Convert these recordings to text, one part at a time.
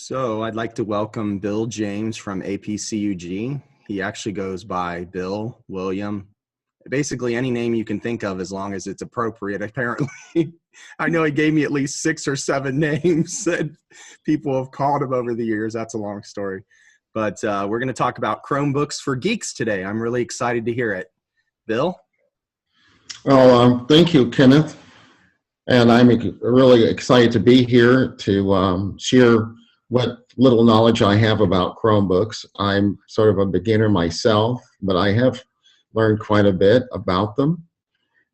So I'd like to welcome Bill James from APCUG. He actually goes by Bill, William, basically any name you can think of as long as it's appropriate, apparently. I know he gave me at least 6 or 7 names that people have called him over the years. That's a long story. But we're going to talk about Chromebooks for Geeks today. I'm really excited to hear it. Bill? Well, thank you, Kenneth. And I'm really excited to be here to share what little knowledge I have about Chromebooks. I'm sort of a beginner myself, but I have learned quite a bit about them.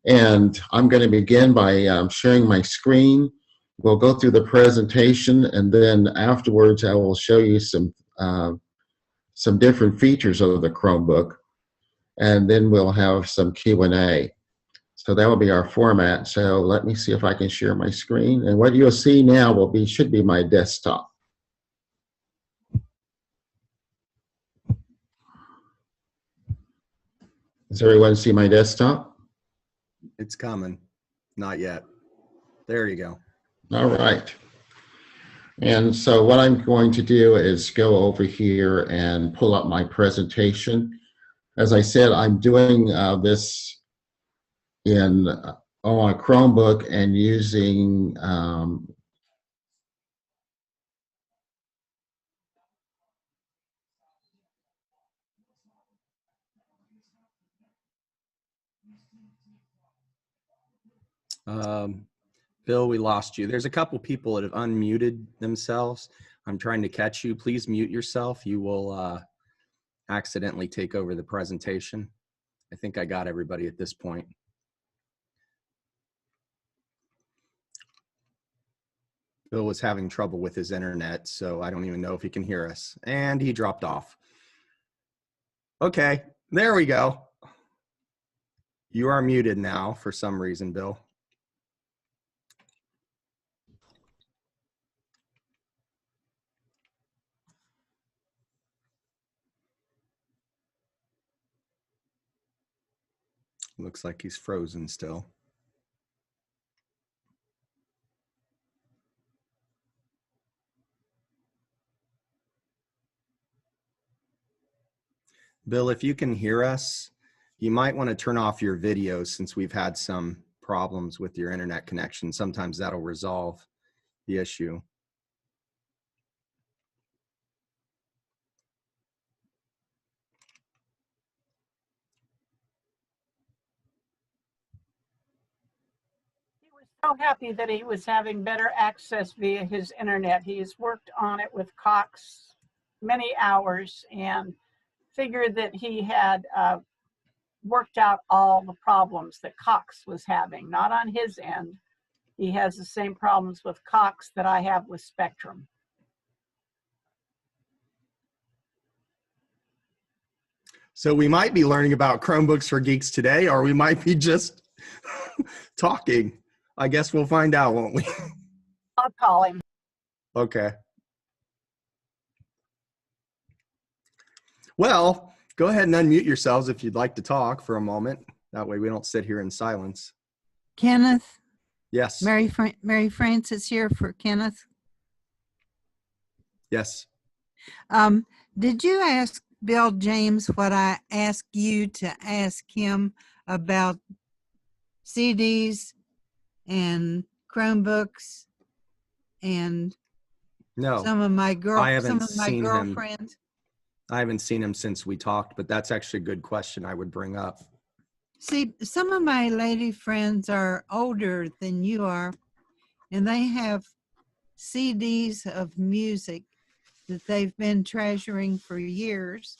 And I'm going to begin by sharing my screen. We'll go through the presentation, and then afterwards I will show you some different features of the Chromebook, and then we'll have some Q&A. So that will be our format. So let me see if I can share my screen. And what you'll see now should be my desktop. Does everyone see my desktop? It's coming. Not yet. There you go. All right. And so what I'm going to do is go over here and pull up my presentation. As I said, I'm doing this on a Chromebook and using Bill, we lost you. There's a couple people that have unmuted themselves. I'm trying to catch you. Please mute yourself. You will accidentally take over the presentation. I think I got everybody at this point. Bill was having trouble with his internet, so I don't even know if he can hear us. And he dropped off. Okay, there we go. You are muted now for some reason, Bill. Looks like he's frozen still. Bill, if you can hear us, you might want to turn off your video since we've had some problems with your internet connection. Sometimes that'll resolve the issue. He was so happy that he was having better access via his internet. He has worked on it with Cox many hours and figured that he had worked out all the problems that Cox was having, not on his end. He has the same problems with Cox that I have with Spectrum. So we might be learning about Chromebooks for Geeks today, or we might be just talking. I guess we'll find out, won't we? I'll call him. Okay. Well, go ahead and unmute yourselves if you'd like to talk for a moment. That way we don't sit here in silence. Kenneth? Yes. Mary Frances here for Kenneth. Yes. Did you ask Bill James what I asked you to ask him about CDs and Chromebooks and No. some of my girlfriends? I haven't seen him since we talked, but that's actually a good question I would bring up. See, some of my lady friends are older than you are, and they have CDs of music that they've been treasuring for years.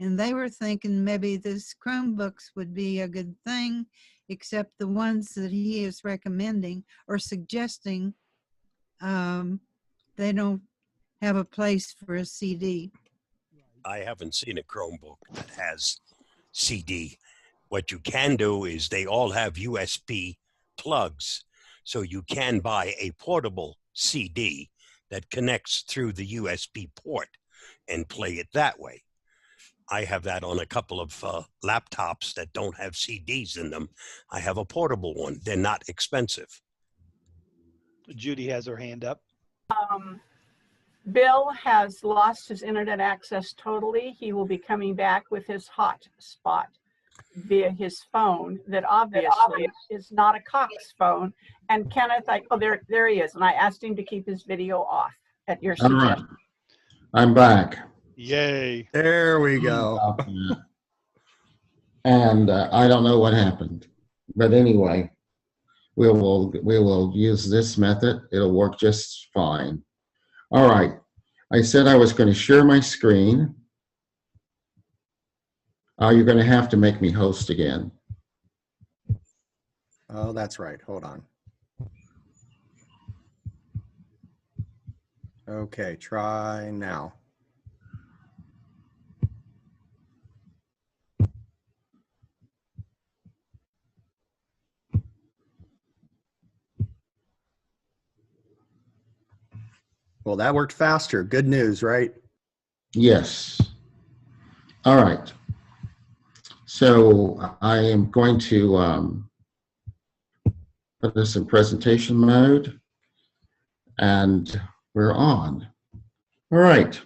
And they were thinking maybe this Chromebooks would be a good thing, except the ones that he is recommending or suggesting, they don't have a place for a CD. I haven't seen a Chromebook that has CD. What you can do is they all have USB plugs. So you can buy a portable CD that connects through the USB port and play it that way. I have that on a couple of laptops that don't have CDs in them. I have a portable one. They're not expensive. Judy has her hand up. Bill has lost his internet access totally. He will be coming back with his hotspot via his phone that obviously is not a Cox phone. And Kenneth, there he is. And I asked him to keep his video off at your All right. suggestion. I'm back. Yay. There we go. And I don't know what happened, but anyway, we will use this method. It'll work just fine. All right. I said I was going to share my screen. You're going to have to make me host again. Oh, that's right. Hold on. Okay, try now. Well, that worked faster. Good news, right? Yes. All right. So I am going to put this in presentation mode, and we're on. All right.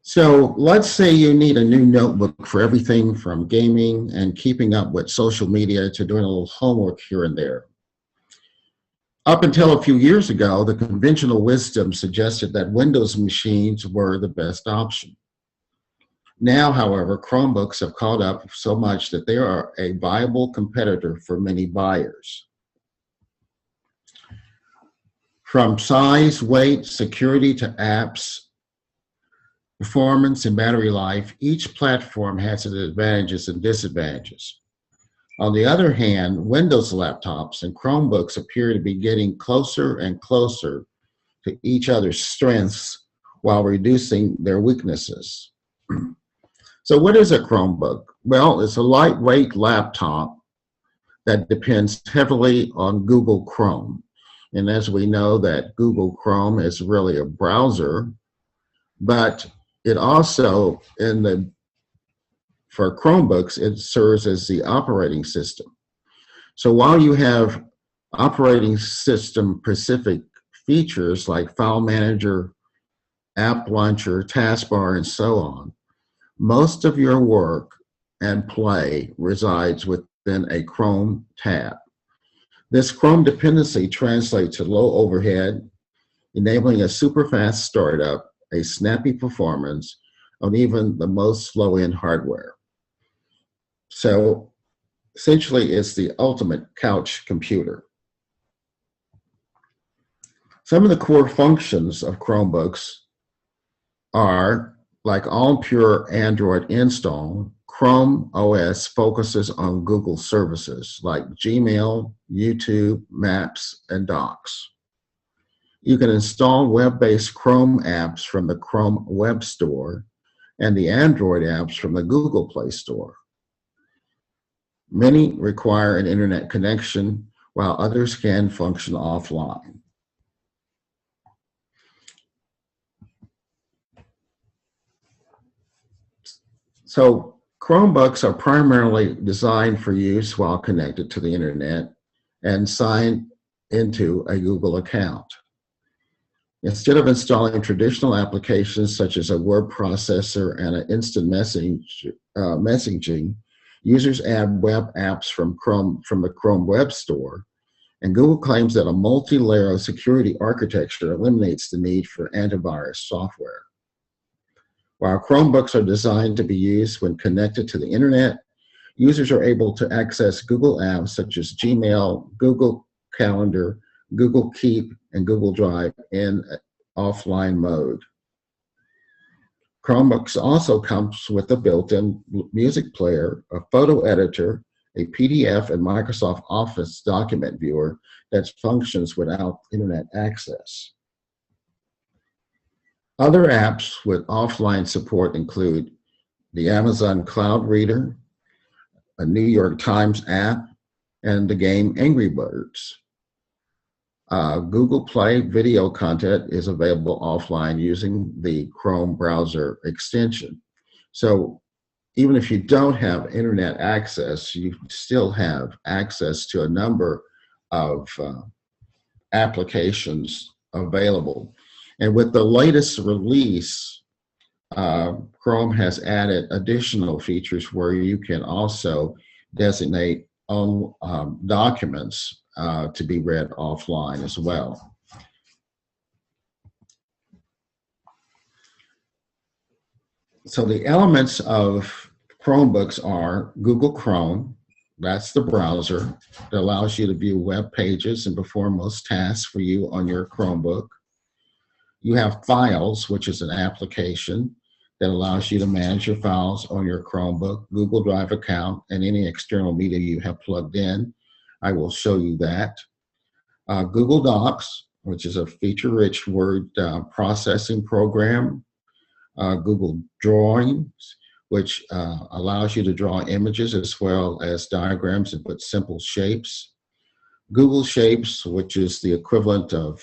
So let's say you need a new notebook for everything from gaming and keeping up with social media to doing a little homework here and there. Up until a few years ago, the conventional wisdom suggested that Windows machines were the best option. Now, however, Chromebooks have caught up so much that they are a viable competitor for many buyers. From size, weight, security to apps, performance, and battery life, each platform has its advantages and disadvantages. On the other hand, Windows laptops and Chromebooks appear to be getting closer and closer to each other's strengths while reducing their weaknesses. So what is a Chromebook? Well, it's a lightweight laptop that depends heavily on Google Chrome. And as we know that Google Chrome is really a browser, but it also, for Chromebooks, it serves as the operating system. So while you have operating system specific features like File Manager, App Launcher, Taskbar, and so on, most of your work and play resides within a Chrome tab. This Chrome dependency translates to low overhead, enabling a super fast startup, a snappy performance on even the most low-end hardware. So essentially, it's the ultimate couch computer. Some of the core functions of Chromebooks are, like all pure Android install, Chrome OS focuses on Google services like Gmail, YouTube, Maps, and Docs. You can install web-based Chrome apps from the Chrome Web Store and the Android apps from the Google Play Store. Many require an internet connection, while others can function offline. So Chromebooks are primarily designed for use while connected to the internet and signed into a Google account. Instead of installing traditional applications such as a word processor and an instant messaging, users add web apps from the Chrome Web Store, and Google claims that a multi-layer security architecture eliminates the need for antivirus software. While Chromebooks are designed to be used when connected to the internet, users are able to access Google apps such as Gmail, Google Calendar, Google Keep, and Google Drive in offline mode. Chromebooks also comes with a built-in music player, a photo editor, a PDF, and Microsoft Office document viewer that functions without internet access. Other apps with offline support include the Amazon Cloud Reader, a New York Times app, and the game Angry Birds. Google Play video content is available offline using the Chrome browser extension. So even if you don't have internet access, you still have access to a number of applications available. And with the latest release, Chrome has added additional features where you can also designate all documents to be read offline as well. So the elements of Chromebooks are Google Chrome. That's the browser that allows you to view web pages and perform most tasks for you on your Chromebook. You have Files, which is an application that allows you to manage your files on your Chromebook, Google Drive account, and any external media you have plugged in. I will show you that. Google Docs, which is a feature-rich word processing program. Google Drawings, which allows you to draw images as well as diagrams and put simple shapes. Google Shapes, which is the equivalent of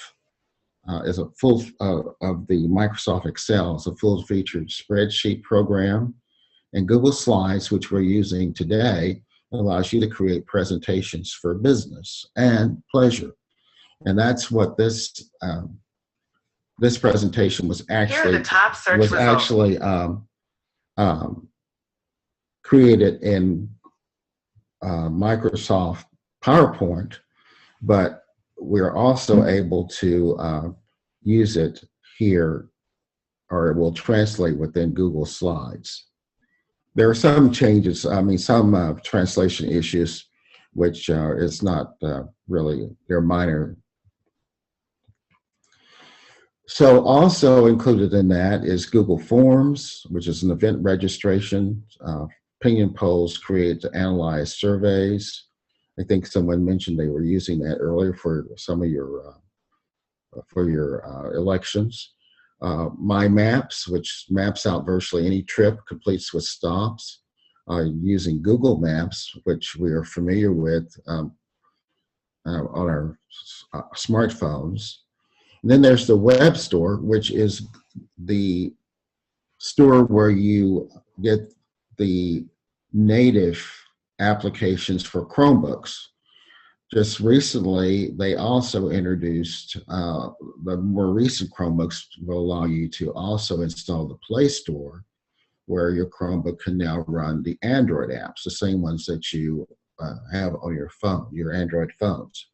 is a full of the Microsoft Excel, is a full-featured spreadsheet program. And Google Slides, which we're using today, allows you to create presentations for business and pleasure. And that's what this this presentation was actually created in Microsoft PowerPoint, but we're also able to use it here, or it will translate within Google Slides. There are some changes, some translation issues, which is not really, they're minor. So also included in that is Google Forms, which is an event registration, opinion polls created to analyze surveys. I think someone mentioned they were using that earlier for some of your elections. My Maps, which maps out virtually any trip, completes with stops. Using Google Maps, which we are familiar with on our smartphones. And then there's the web store, which is the store where you get the native applications for Chromebooks. Just recently, they also introduced, the more recent Chromebooks will allow you to also install the Play Store, where your Chromebook can now run the Android apps, the same ones that you have on your phone, your Android phones.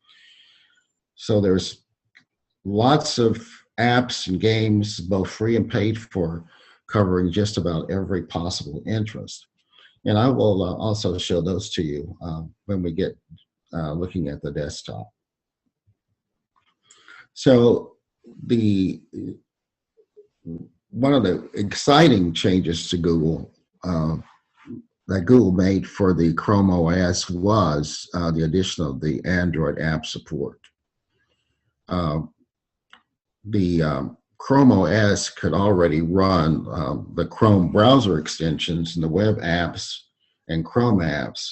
So there's lots of apps and games, both free and paid for, covering just about every possible interest. And I will also show those to you when we get looking at the desktop. So one of the exciting changes to Google that Google made for the Chrome OS was the addition of the Android app support. The Chrome OS could already run the Chrome browser extensions and the web apps and Chrome apps,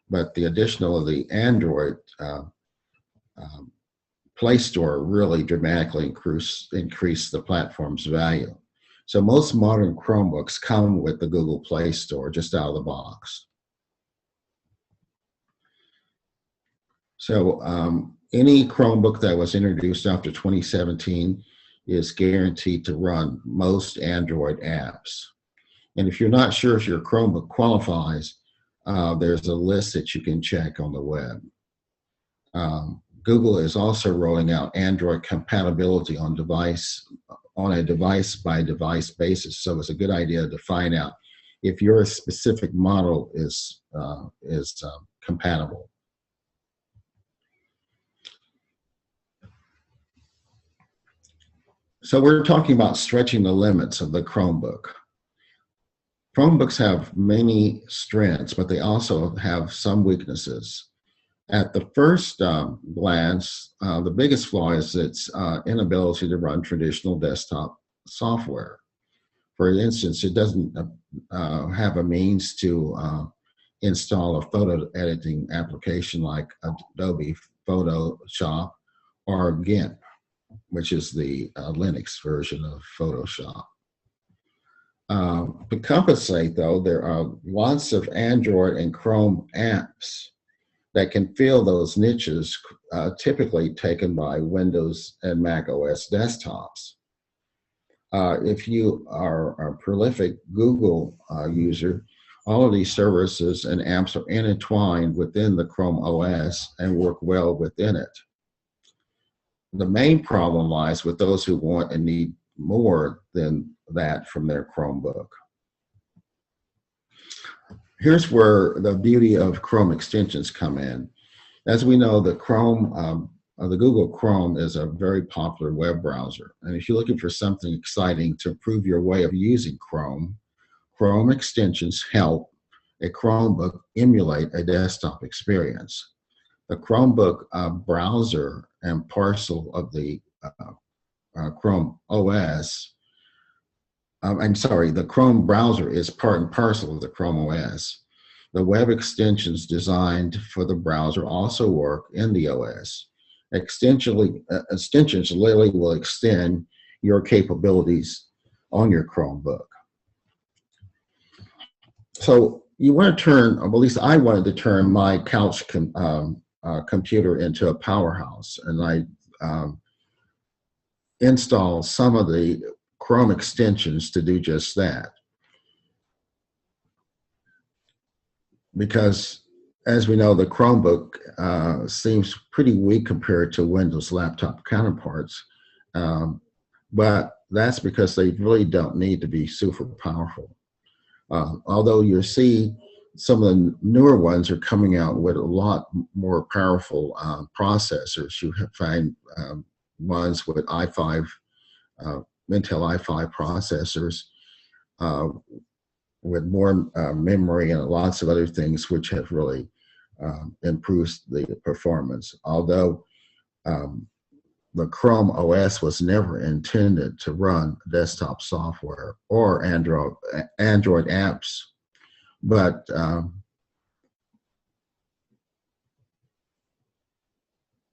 but the addition of the Android Play Store really dramatically increased the platform's value. So most modern Chromebooks come with the Google Play Store just out of the box. So any Chromebook that was introduced after 2017 is guaranteed to run most Android apps. And if you're not sure if your Chromebook qualifies, there's a list that you can check on the web. Google is also rolling out Android compatibility on a device-by-device basis. So it's a good idea to find out if your specific model is compatible. So we're talking about stretching the limits of the Chromebook. Chromebooks have many strengths, but they also have some weaknesses. At the first glance, the biggest flaw is its inability to run traditional desktop software. For instance, it doesn't have a means to install a photo editing application like Adobe Photoshop or GIMP, which is the Linux version of Photoshop. To compensate, though, there are lots of Android and Chrome apps that can fill those niches typically taken by Windows and Mac OS desktops. If you are a prolific Google user, all of these services and apps are intertwined within the Chrome OS and work well within it. The main problem lies with those who want and need more than that from their Chromebook. Here's where the beauty of Chrome extensions come in. As we know, the Google Chrome is a very popular web browser. And if you're looking for something exciting to improve your way of using Chrome, Chrome extensions help a Chromebook emulate a desktop experience. The Chromebook browser and parcel of the Chrome OS, the Chrome browser is part and parcel of the Chrome OS. The web extensions designed for the browser also work in the OS. Extensions literally will extend your capabilities on your Chromebook. So you want to turn, or at least I wanted to turn my couch computer into a powerhouse, and I installed some of the Chrome extensions to do just that. Because as we know, the Chromebook seems pretty weak compared to Windows laptop counterparts, but that's because they really don't need to be super powerful. Although you'll see some of the newer ones are coming out with a lot more powerful processors. You find ones with i5, Intel i5 processors with more memory and lots of other things which have really improved the performance. Although the Chrome OS was never intended to run desktop software or Android apps, but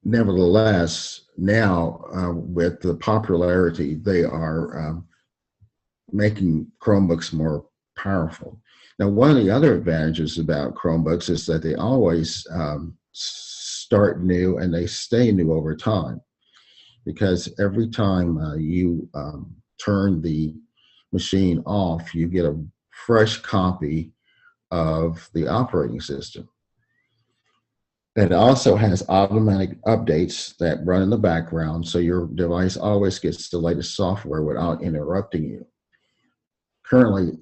nevertheless, now with the popularity, they are making Chromebooks more powerful. Now, one of the other advantages about Chromebooks is that they always start new and they stay new over time, because every time you turn the machine off, you get a fresh copy of the operating system. It also has automatic updates that run in the background, so your device always gets the latest software without interrupting you. Currently,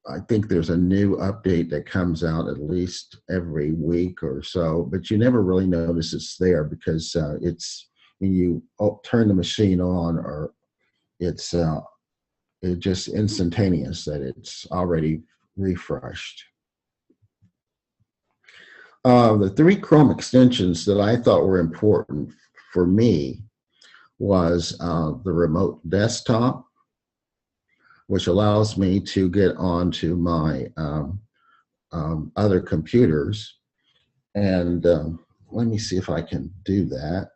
I think there's a new update that comes out at least every week or so, but you never really notice it's there because it's when you turn the machine on, or it's just instantaneous that it's already refreshed. The three Chrome extensions that I thought were important for me was the remote desktop, which allows me to get onto my other computers. And let me see if I can do that.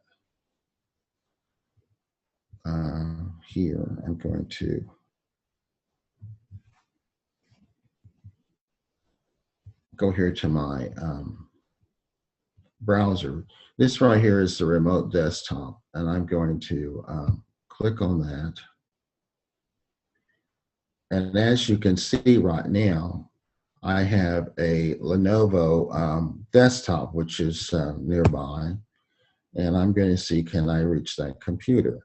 Here, I'm going to go here to my browser. This right here is the remote desktop, and I'm going to click on that. And as you can see right now, I have a Lenovo desktop, which is nearby, and I'm going to see, can I reach that computer?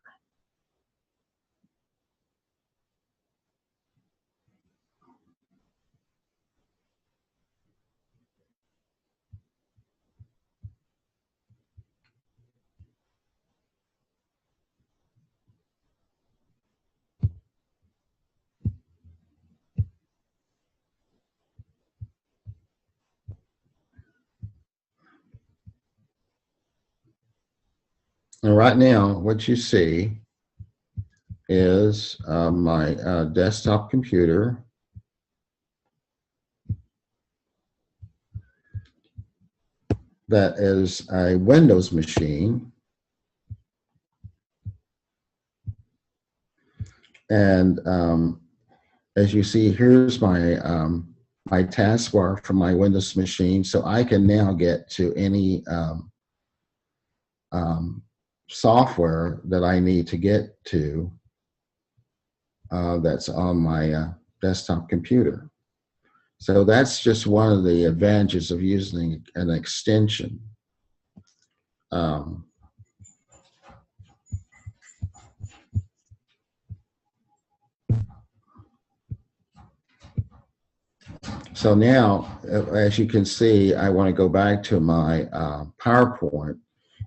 And right now, what you see is my desktop computer. That is a Windows machine. And as you see, here's my my taskbar from my Windows machine, so I can now get to any software that I need to get to that's on my desktop computer. So that's just one of the advantages of using an extension. So now, as you can see, I want to go back to my PowerPoint.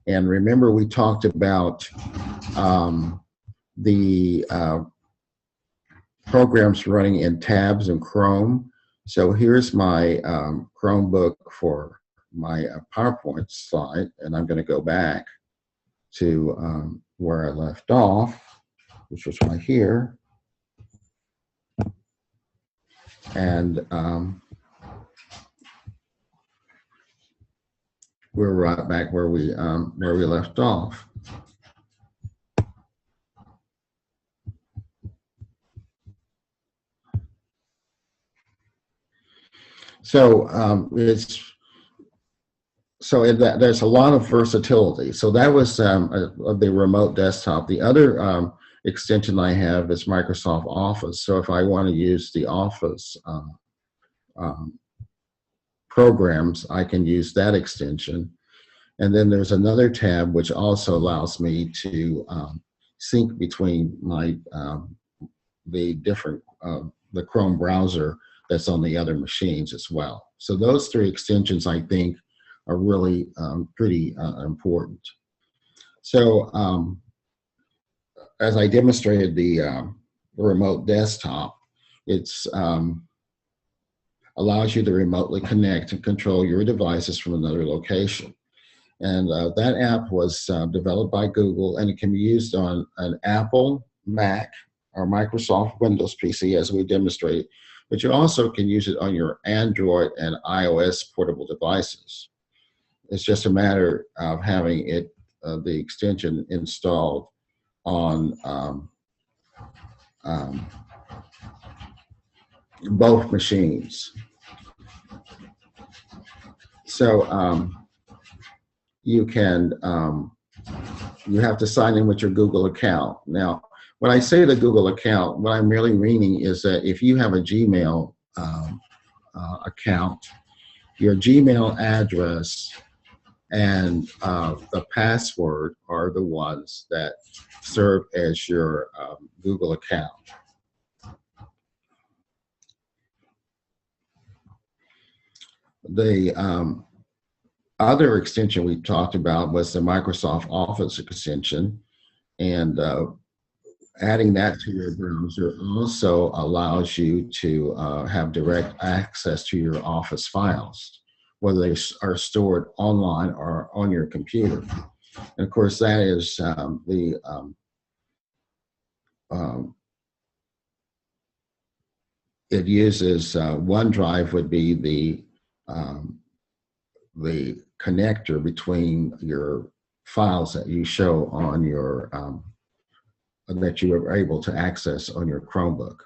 And remember, we talked about the programs running in tabs in Chrome. So here's my Chromebook for my PowerPoint slide, and I'm going to go back to where I left off, which was right here. And we're right back where we left off. So there's a lot of versatility. So that was the remote desktop. The other extension I have is Microsoft Office. So if I want to use the Office programs, I can use that extension. And then there's another tab which also allows me to sync between my the different the Chrome browser that's on the other machines as well. So those three extensions, I think, are really pretty important. So as I demonstrated the remote desktop, it's allows you to remotely connect and control your devices from another location. And that app was developed by Google, and it can be used on an Apple, Mac, or Microsoft Windows PC, as we demonstrated, but you also can use it on your Android and iOS portable devices. It's just a matter of having it, the extension installed on both machines. So you can, you have to sign in with your Google account. Now, when I say the Google account, what I'm really meaning is that if you have a Gmail account, your Gmail address and the password are the ones that serve as your Google account. The other extension we talked about was the Microsoft Office extension, and adding that to your browser also allows you to have direct access to your Office files, whether they are stored online or on your computer. And of course, that is it uses OneDrive would be the connector between your files that you show on your that you are able to access on your Chromebook.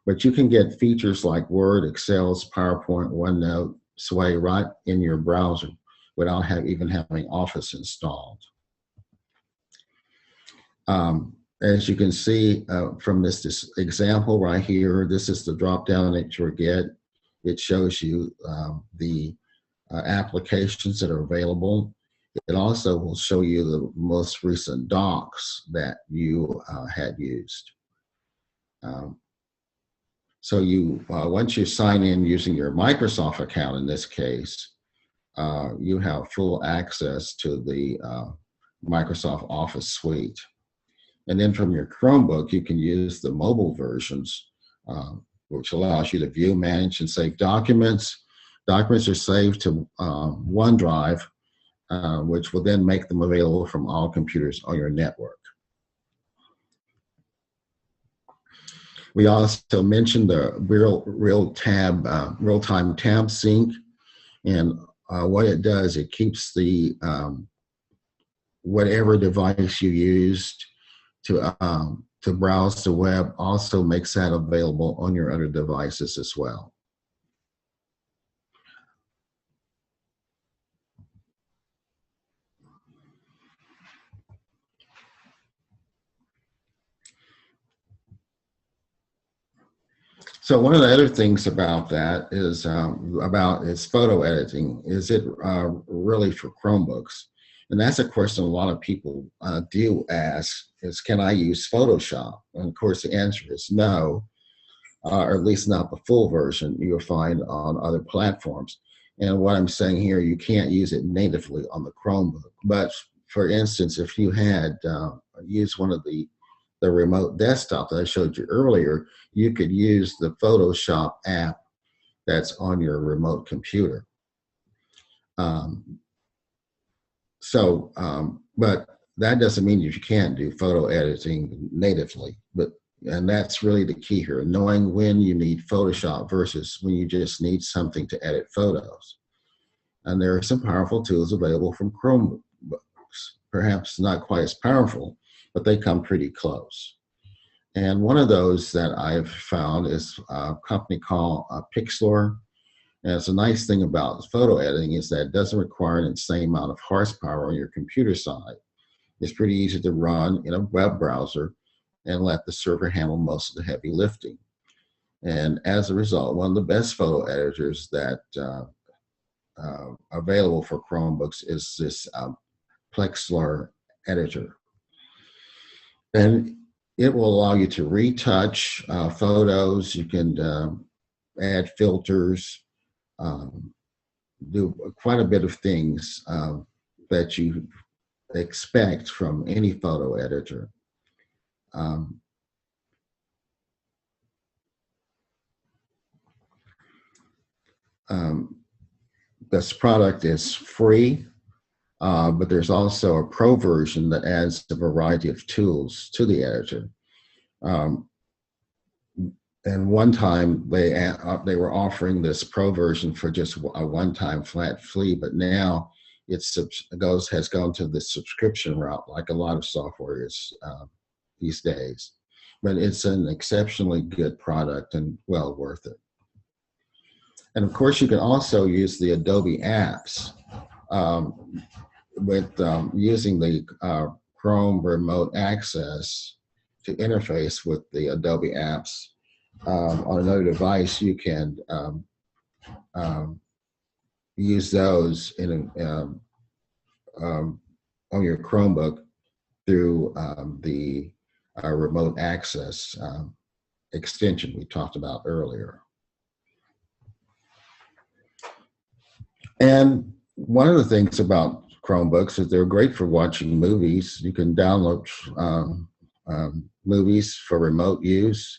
But you can get features like Word, Excel, PowerPoint, OneNote, Sway right in your browser without even having Office installed. As you can see from this example right here, this is the drop down that you'll get. It shows you the applications that are available. It also will show you the most recent docs that you had used. So you, once you sign in using your Microsoft account in this case, you have full access to the Microsoft Office suite. And then from your Chromebook, you can use the mobile versions, which allows you to view, manage, and save documents. Documents are saved to OneDrive, which will then make them available from all computers on your network. We also mentioned the real-time tab sync, and what it does, it keeps the whatever device you used to browse the web, also makes that available on your other devices as well. So one of the other things about that is about its photo editing. Is it really for Chromebooks? And that's a question a lot of people do ask: is can I use Photoshop? And of course, the answer is no, or at least not the full version you'll find on other platforms. And what I'm saying here, you can't use it natively on the Chromebook. But for instance, if you had used one of the remote desktop that I showed you earlier, you could use the Photoshop app that's on your remote computer. But that doesn't mean you can't do photo editing natively. And that's really the key here, knowing when you need Photoshop versus when you just need something to edit photos. And there are some powerful tools available from Chromebooks, perhaps not quite as powerful, but they come pretty close. And one of those that I've found is a company called Pixlr. And it's a nice thing about photo editing is that it doesn't require an insane amount of horsepower on your computer side. It's pretty easy to run in a web browser and let the server handle most of the heavy lifting. And as a result, one of the best photo editors that available for Chromebooks is this Pixlr editor. And it will allow you to retouch photos. You can add filters, do quite a bit of things that you expect from any photo editor. This product is free, but there's also a pro version that adds a variety of tools to the editor. And one time they were offering this pro version for just a one-time flat fee, but now has gone to the subscription route, like a lot of software is these days. But it's an exceptionally good product and well worth it. And of course, you can also use the Adobe apps using the Chrome Remote Access to interface with the Adobe apps. On another device, you can use those on your Chromebook through the remote access extension we talked about earlier. And one of the things about Chromebooks is they're great for watching movies. You can download movies for remote use,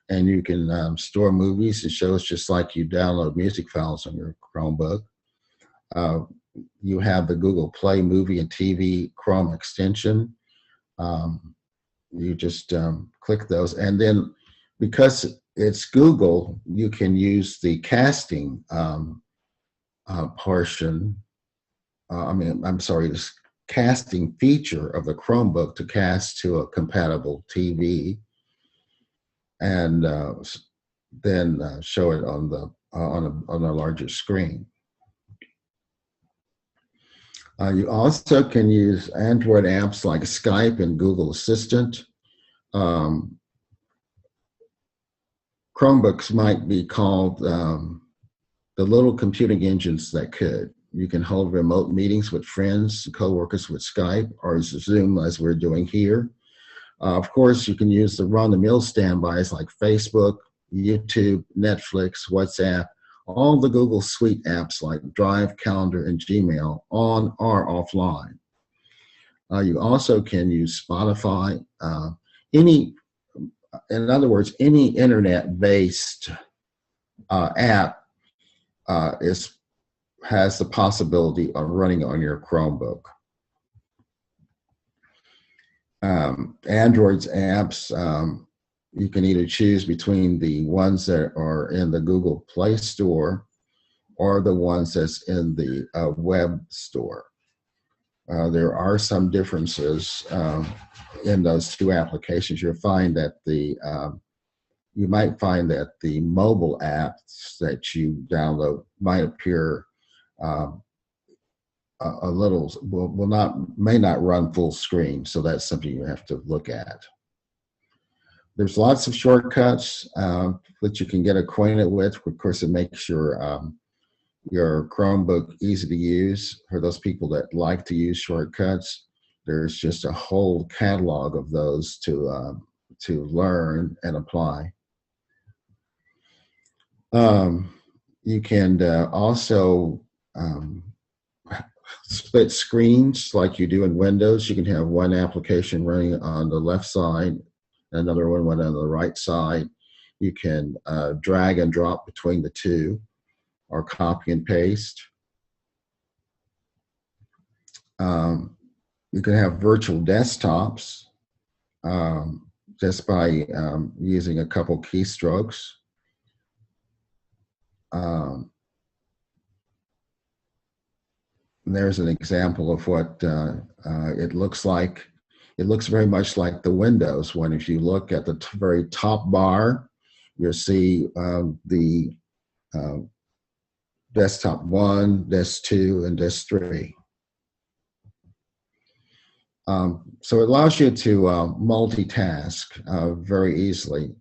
and you can store movies and shows just like you download music files on your Chromebook. You have the Google Play Movie and TV Chrome extension. You just click those, and then because it's Google, you can use the casting portion. This casting feature of the Chromebook to cast to a compatible TV, and then show it on a larger screen. You also can use Android apps like Skype and Google Assistant. Chromebooks might be called the little computing engines that could. You can hold remote meetings with friends and coworkers with Skype or Zoom, as we're doing here. Of course, you can use the run-of-the-mill standbys like Facebook, YouTube, Netflix, WhatsApp, all the Google Suite apps like Drive, Calendar, and Gmail on or offline. You also can use Spotify. In other words, any internet-based app has the possibility of running on your Chromebook. Android's apps, you can either choose between the ones that are in the Google Play Store or the ones that's in the web store. There are some differences in those two applications. You might find that the mobile apps that you download might appear may not run full screen, so that's something you have to look at. There's lots of shortcuts that you can get acquainted with. Of course, it makes your Chromebook easy to use for those people that like to use shortcuts. There's just a whole catalog of those to learn and apply. You can also split screens like you do in Windows. You can have one application running on the left side, another one on the right side. You can drag and drop between the two, or copy and paste. You can have virtual desktops just by using a couple keystrokes. There's an example of what it looks like. It looks very much like the Windows one. If you look at the very top bar, you'll see the desktop 1, desk 2, and desk 3. So it allows you to multitask very easily.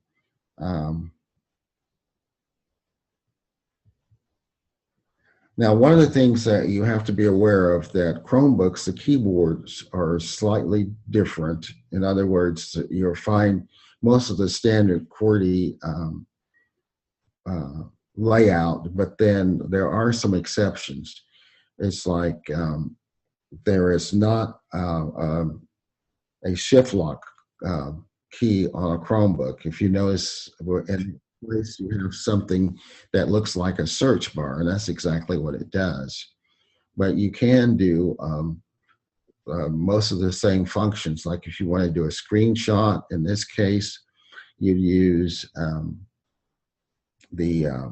Now, one of the things that you have to be aware of, that Chromebooks, the keyboards are slightly different. In other words, you'll find most of the standard QWERTY layout, but then there are some exceptions. It's like there is not a shift lock key on a Chromebook. If you notice, in place you have something that looks like a search bar, and that's exactly what it does. But you can do most of the same functions. Like if you want to do a screenshot, in this case, you'd use the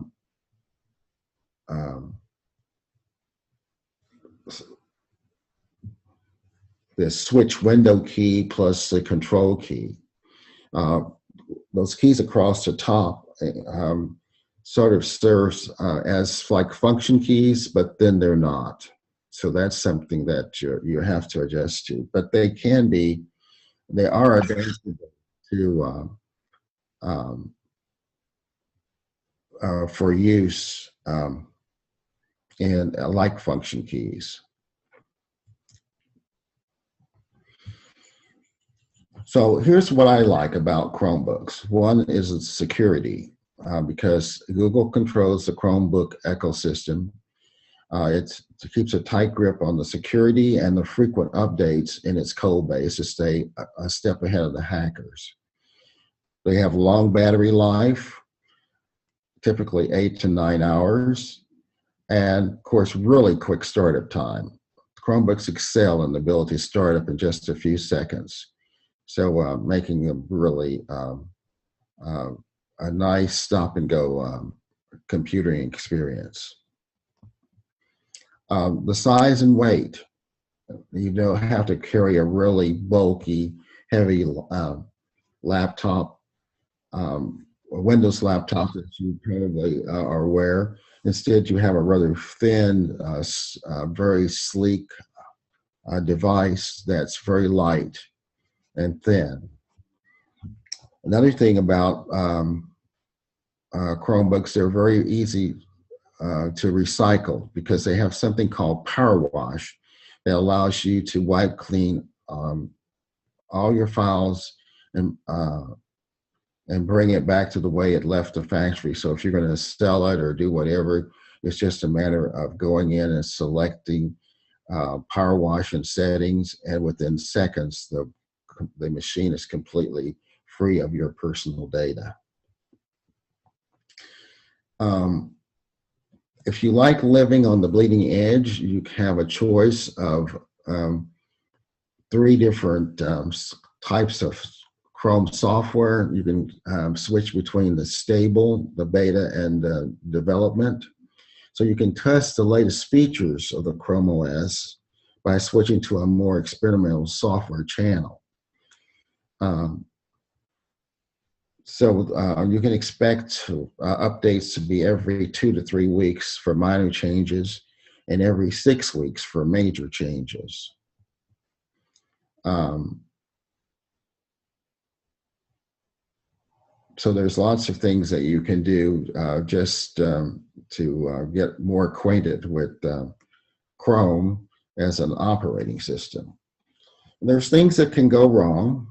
switch window key plus the control key. Those keys across the top sort of serves as like function keys, but then they're not. So that's something that you have to adjust to. But they are adjustable to for use in like function keys. So here's what I like about Chromebooks. One is its security, because Google controls the Chromebook ecosystem. It keeps a tight grip on the security and the frequent updates in its code base to stay a step ahead of the hackers. They have long battery life, typically 8 to 9 hours, and of course, really quick startup time. Chromebooks excel in the ability to start up in just a few seconds. So making them really a nice stop-and-go computing experience. The size and weight. You don't have to carry a really bulky, heavy laptop, a Windows laptop that you probably are aware. Instead, you have a rather thin, very sleek device that's very light and thin. Another thing about Chromebooks, they're very easy to recycle because they have something called Power Wash that allows you to wipe clean all your files and bring it back to the way it left the factory. So if you're going to sell it or do whatever, it's just a matter of going in and selecting Power Wash and settings, and within seconds, the machine is completely free of your personal data. If you like living on the bleeding edge, you have a choice of 3 different types of Chrome software. You can switch between the stable, the beta, and the development. So you can test the latest features of the Chrome OS by switching to a more experimental software channel. So you can expect updates to be every 2 to 3 weeks for minor changes and every 6 weeks for major changes. So there's lots of things that you can do just to get more acquainted with Chrome as an operating system. There's things that can go wrong,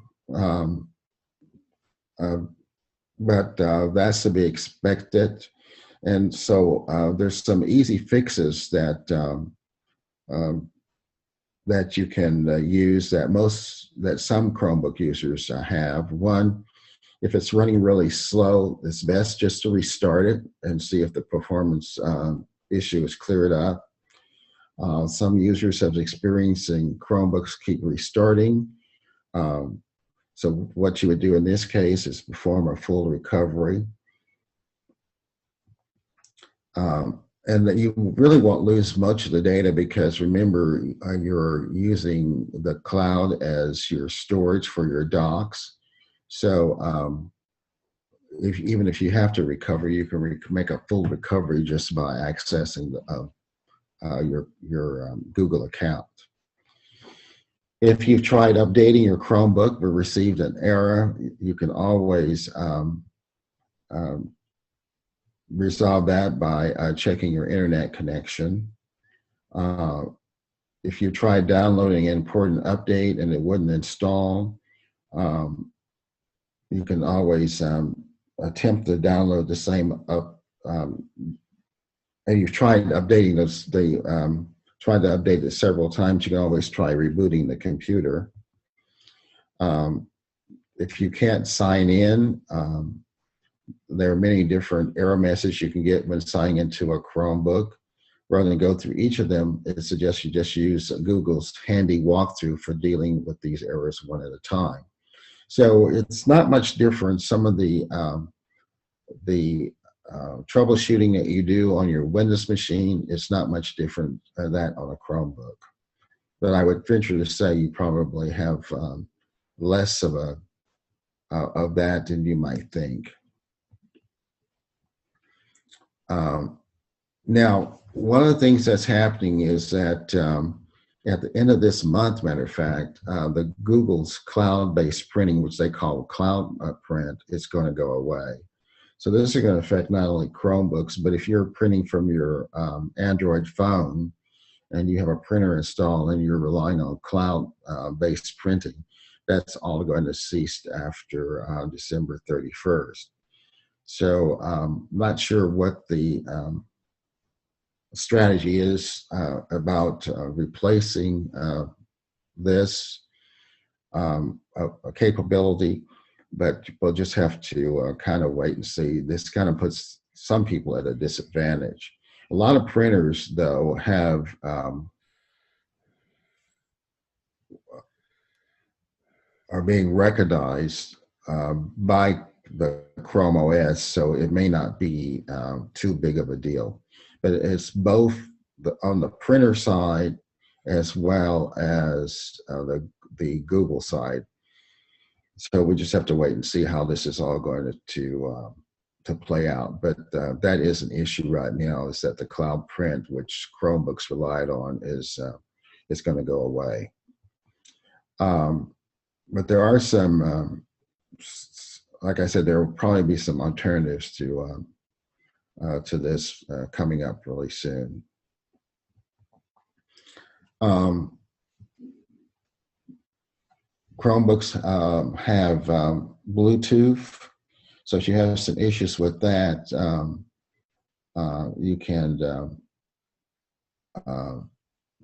but that's to be expected. And so there's some easy fixes that that you can use that some Chromebook users have. One, if it's running really slow, it's best just to restart it and see if the performance issue is cleared up. Some users have experiencing Chromebooks keep restarting. So what you would do in this case is perform a full recovery. And that you really won't lose much of the data because remember, you're using the cloud as your storage for your docs. So even if you have to recover, you can make a full recovery just by accessing your Google account. If you've tried updating your Chromebook but received an error, you can always resolve that by checking your internet connection. If you tried downloading an important update and it wouldn't install, you can always attempt to download the same and you've tried updating tried to update it several times, you can always try rebooting the computer. If you can't sign in, there are many different error messages you can get when signing into a Chromebook. Rather than go through each of them, it suggests you just use Google's handy walkthrough for dealing with these errors one at a time. So it's not much different. Some of the troubleshooting that you do on your Windows machine is not much different than that on a Chromebook. But I would venture to say you probably have less of that than you might think. Now, one of the things that's happening is that at the end of this month, matter of fact, the Google's cloud-based printing, which they call cloud print, is going to go away. So this is going to affect not only Chromebooks, but if you're printing from your Android phone and you have a printer installed and you're relying on cloud-based printing, that's all going to cease after December 31st. So I'm not sure what the strategy is about replacing this a capability, but we'll just have to kind of wait and see. This kind of puts some people at a disadvantage. A lot of printers, though, have are being recognized by the Chrome OS, so it may not be too big of a deal. But it's both on the printer side as well as the Google side. So we just have to wait and see how this is all going to play out. But that is an issue right now, is that the cloud print, which Chromebooks relied on, is going to go away. But there are some, like I said, there will probably be some alternatives to this coming up really soon. Chromebooks have Bluetooth, so if you have some issues with that, you can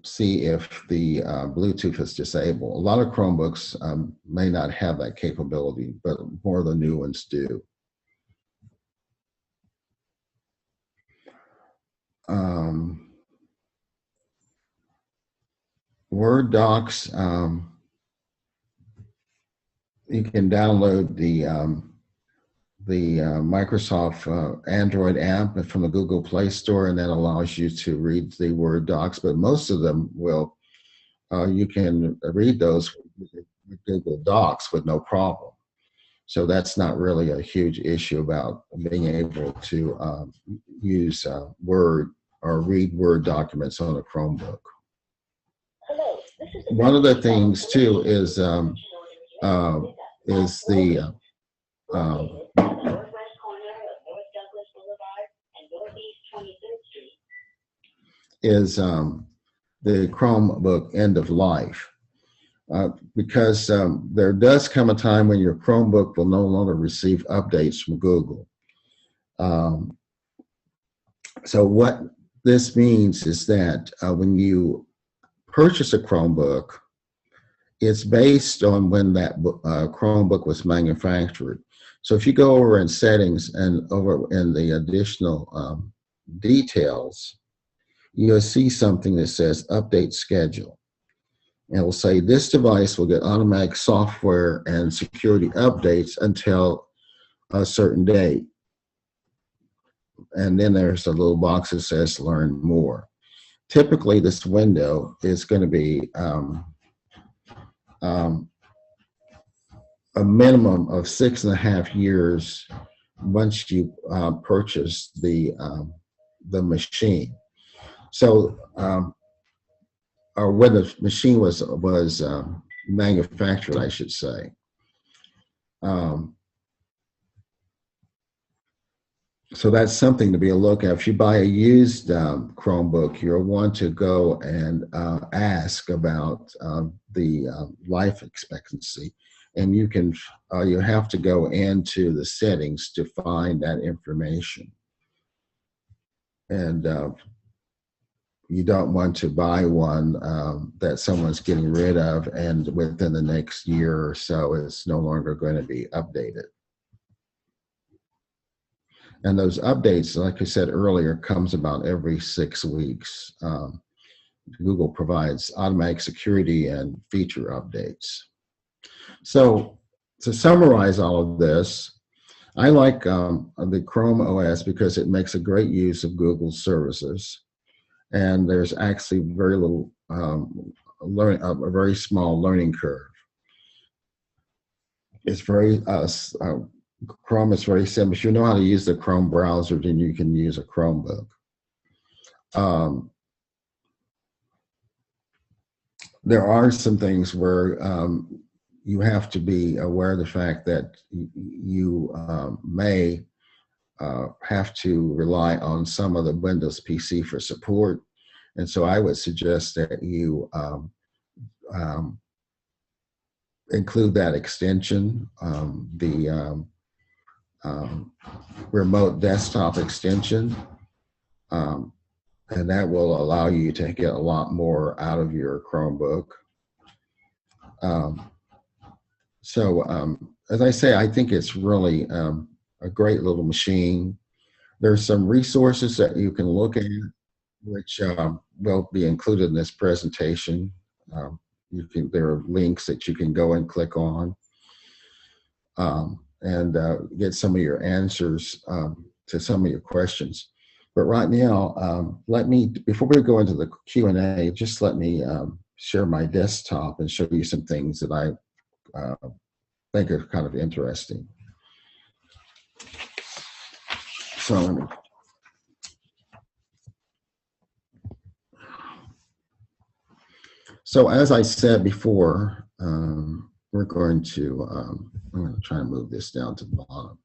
see if the Bluetooth is disabled. A lot of Chromebooks may not have that capability, but more of the new ones do. Word docs, you can download the Microsoft Android app from the Google Play Store, and that allows you to read the Word docs, but most of them will, you can read those with Google Docs with no problem. So that's not really a huge issue about being able to use Word or read Word documents on a Chromebook. One of the things too is the is the Chromebook end of life. Because there does come a time when your Chromebook will no longer receive updates from Google. So what this means is that when you purchase a Chromebook, it's based on when that Chromebook was manufactured. So if you go over in settings and over in the additional details, you'll see something that says update schedule. And it will say this device will get automatic software and security updates until a certain date. And then there's a little box that says learn more. Typically, this window is going to be a minimum of 6.5 years once you purchase the machine. So, or when the machine was manufactured, I should say. So that's something to be a look at. If you buy a used Chromebook, you'll want to go and ask about the life expectancy, and you can you have to go into the settings to find that information. And you don't want to buy one that someone's getting rid of, and within the next year or so, it's no longer going to be updated. And those updates, like I said earlier, comes about every 6 weeks. Google provides automatic security and feature updates. So to summarize all of this, I like the Chrome OS because it makes a great use of Google services. And there's actually very little a very small learning curve. It's very Chrome is very simple. If you know how to use the Chrome browser, then you can use a Chromebook. There are some things where you have to be aware of the fact that you may have to rely on some of the Windows PC for support. And so I would suggest that you include that extension, the remote desktop extension, and that will allow you to get a lot more out of your Chromebook. As I say, I think it's really a great little machine. There's some resources that you can look at, which will be included in this presentation. There are links that you can go and click on and get some of your answers to some of your questions. But right now, before we go into the Q&A, just let me share my desktop and show you some things that I think are kind of interesting. So as I said before, we're going to, I'm going to try and move this down to the bottom.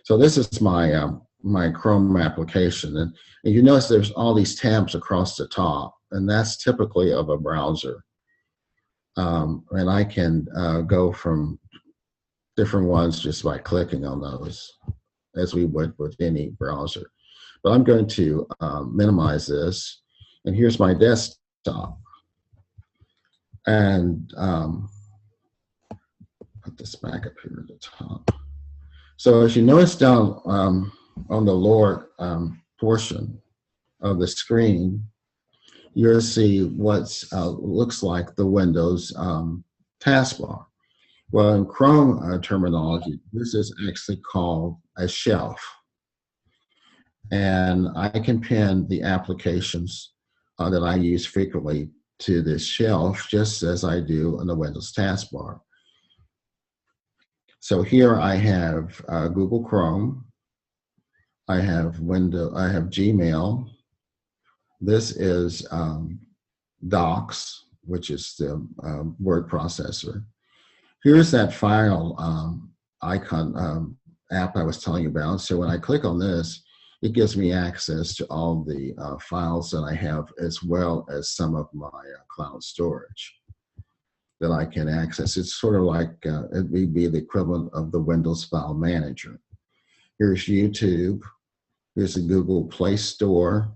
So this is my my Chrome application, and you notice there's all these tabs across the top, and that's typically of a browser. And I can go from different ones just by clicking on those, as we would with any browser. But I'm going to minimize this, and here's my desktop. And put this back up here at the top. So as you notice down on the lower portion of the screen, you'll see what looks like the Windows taskbar. Well, in Chrome terminology, this is actually called a shelf. And I can pin the applications that I use frequently to this shelf, just as I do on the Windows taskbar. So here I have Google Chrome, I have Gmail. This is Docs, which is the word processor. Here's that file icon app I was telling you about. So when I click on this, it gives me access to all the files that I have, as well as some of my cloud storage that I can access. It's sort of like it would be the equivalent of the Windows File Manager. Here's YouTube. Here's the Google Play Store.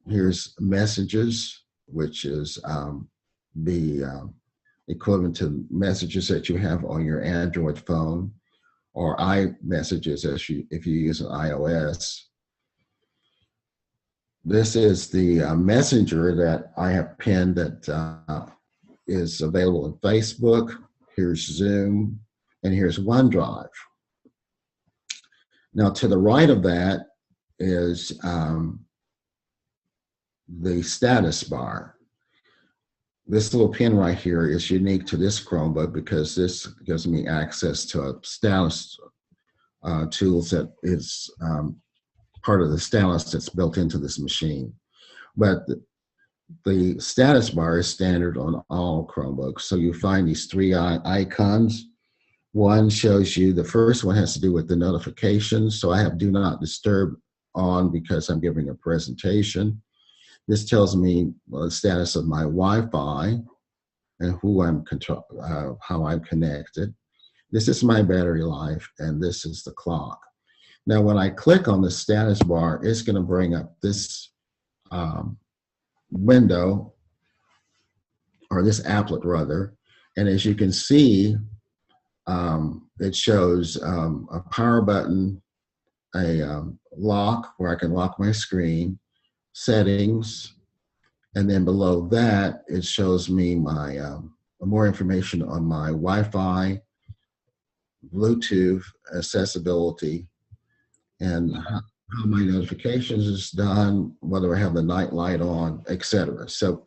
Here's Messages, which is the equivalent to messages that you have on your Android phone, or iMessages if you use an iOS. This is the messenger that I have pinned that is available in Facebook. Here's Zoom, and here's OneDrive. Now, to the right of that is the status bar. This little pin right here is unique to this Chromebook because this gives me access to a status tools that is part of the status that's built into this machine. But the status bar is standard on all Chromebooks. So you find these three icons. One shows you, the first one has to do with the notifications. So I have Do Not Disturb on because I'm giving a presentation. This tells me the status of my Wi-Fi and who I'm how I'm connected. This is my battery life, and this is the clock. Now, when I click on the status bar, it's going to bring up this window, or this applet rather. And as you can see, it shows a power button, a lock where I can lock my screen, settings, and then below that it shows me my more information on my Wi-Fi, Bluetooth, accessibility, and how my notifications is done, whether I have the night light on, etc. So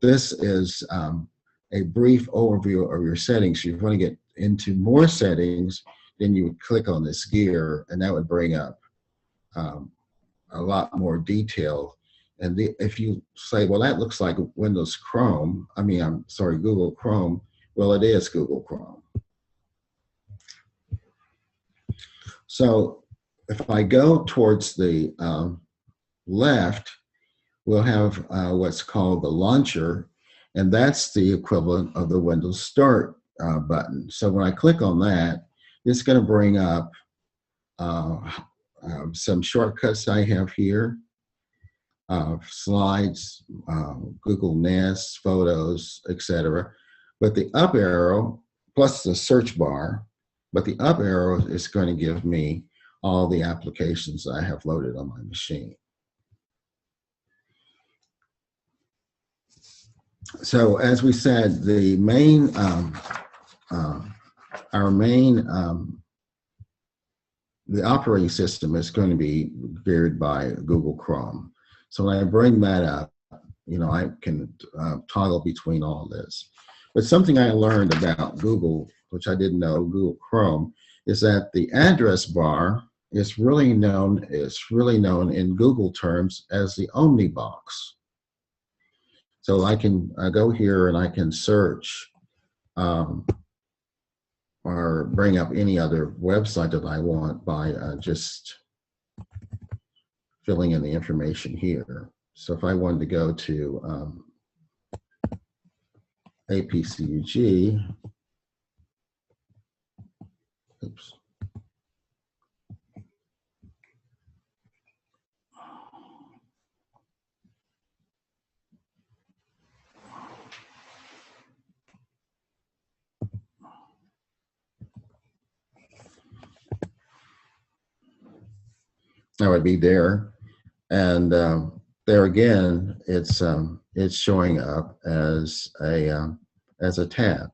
this is a brief overview of your settings. If you want to get into more settings, then you would click on this gear, and that would bring up a lot more detail. And if you say, well, that looks like Windows Chrome, Google Chrome, well, it is Google Chrome. So if I go towards the left, we'll have what's called the launcher, and that's the equivalent of the Windows Start button. So when I click on that, it's going to bring up some shortcuts I have here, slides, Google Nest, photos, etc. But the up arrow, plus the search bar, but the up arrow is going to give me all the applications I have loaded on my machine. So as we said, the main, the operating system is going to be geared by Google Chrome. So when I bring that up, I can toggle between all this. But something I learned about Google, which I didn't know, Google Chrome, is that the address bar is really known in Google terms as the Omnibox. So I can go here and I can search or bring up any other website that I want by just filling in the information here. So if I wanted to go to APCUG, oops. That would be there, and there again, it's showing up as a tab.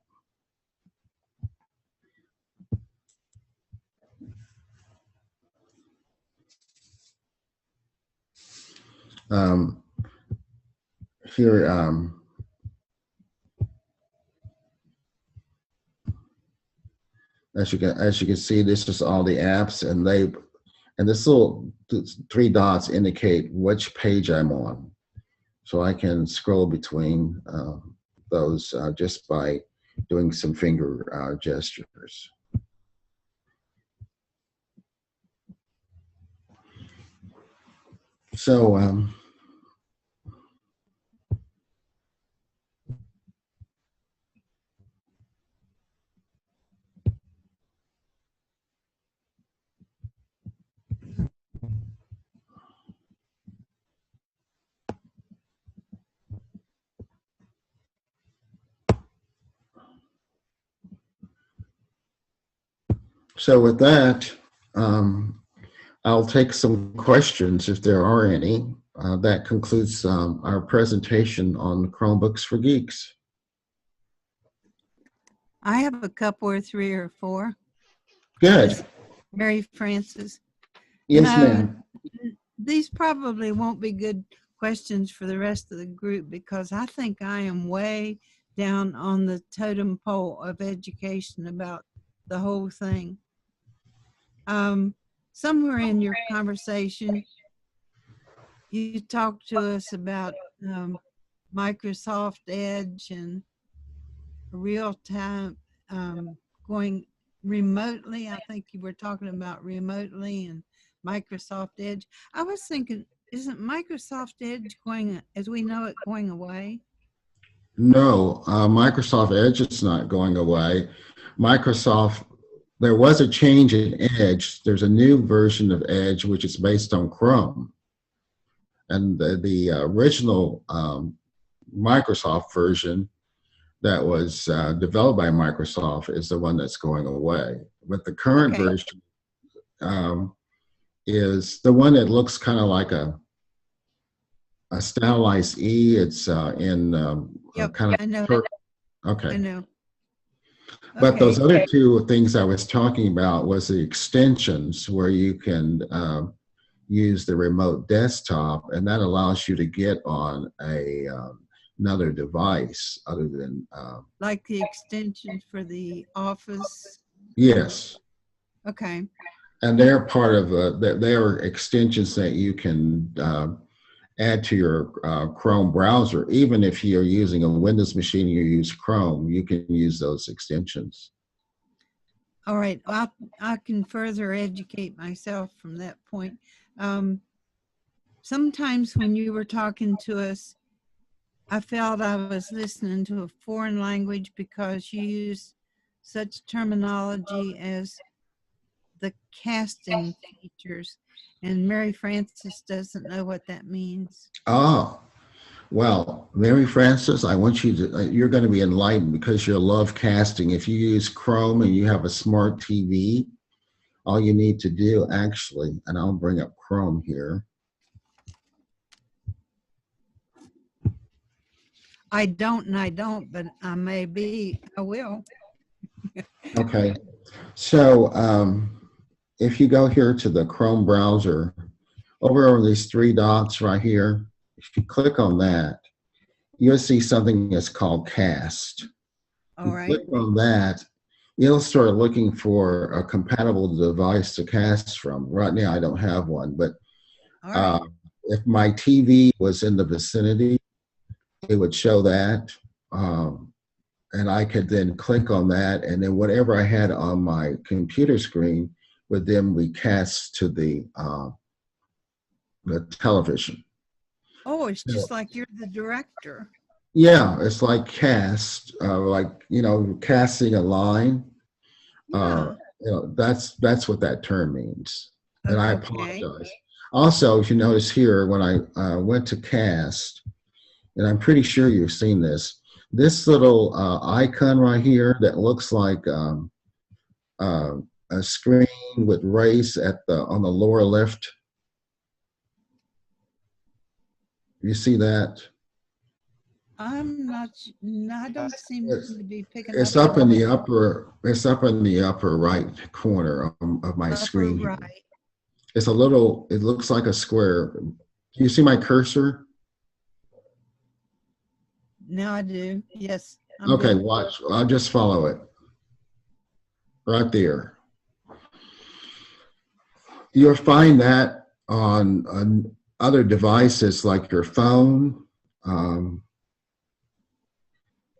Here, as you can see, this is all the apps, and this little three dots indicate which page I'm on. So I can scroll between those just by doing some finger gestures. So, so with that, I'll take some questions if there are any. That concludes our presentation on Chromebooks for Geeks. I have a couple or three or four. Good. Mary Frances. Yes, No, ma'am. these probably won't be good questions for the rest of the group because I think I am way down on the totem pole of education about the whole thing. Somewhere in your conversation, you talked to us about Microsoft Edge and real time going remotely. I think you were talking about remotely and Microsoft Edge. I was thinking, isn't Microsoft Edge going, as we know it, going away? No, Microsoft Edge is not going away. Microsoft, there was a change in Edge. There's a new version of Edge, which is based on Chrome. And the original Microsoft version that was developed by Microsoft is the one that's going away. But the current version is the one that looks kind of like a stylized E. It's in Yep, kind of I know. Okay. I know. But Okay. those other two things I was talking about was the extensions where you can use the remote desktop, and that allows you to get on a another device other than Like the extension for the Office. yes. Okay. And they're part of they're extensions that you can add to your Chrome browser. Even if you're using a Windows machine and you use Chrome, you can use those extensions. All right. I can further educate myself from that point. Sometimes when you were talking to us, I felt I was listening to a foreign language because you use such terminology as the casting features, and Mary Frances doesn't know what that means. Oh, well, Mary Frances, I want you to, you're going to be enlightened because you love casting. If you use Chrome and you have a smart TV, all you need to do actually, and I'll bring up Chrome here. I don't, but I will. Okay, so if you go here to the Chrome browser, over on these three dots right here, if you click on that, you'll see something that's called Cast. All right. Click on that, you'll start looking for a compatible device to cast from. Right now, I don't have one, but All right. if my TV was in the vicinity, it would show that. And I could then click on that, and then whatever I had on my computer screen would then be cast to the television. Oh, it's just like you're the director. Yeah, it's like cast, like, you know, casting a line. Yeah. You know, that's what that term means. And I Okay. apologize. Also, if you notice here, when I went to cast, and I'm pretty sure you've seen this little icon right here that looks like a screen with race on the lower left. You see that? I'm not. I don't seem to be picking It's up. up in the upper. It's up in the upper right corner of my screen. Here. Right. It's a little. It looks like a square. Do you see my cursor? Now I do. Yes. Okay, watch. I'll just follow it. Right there. You'll find that on other devices like your phone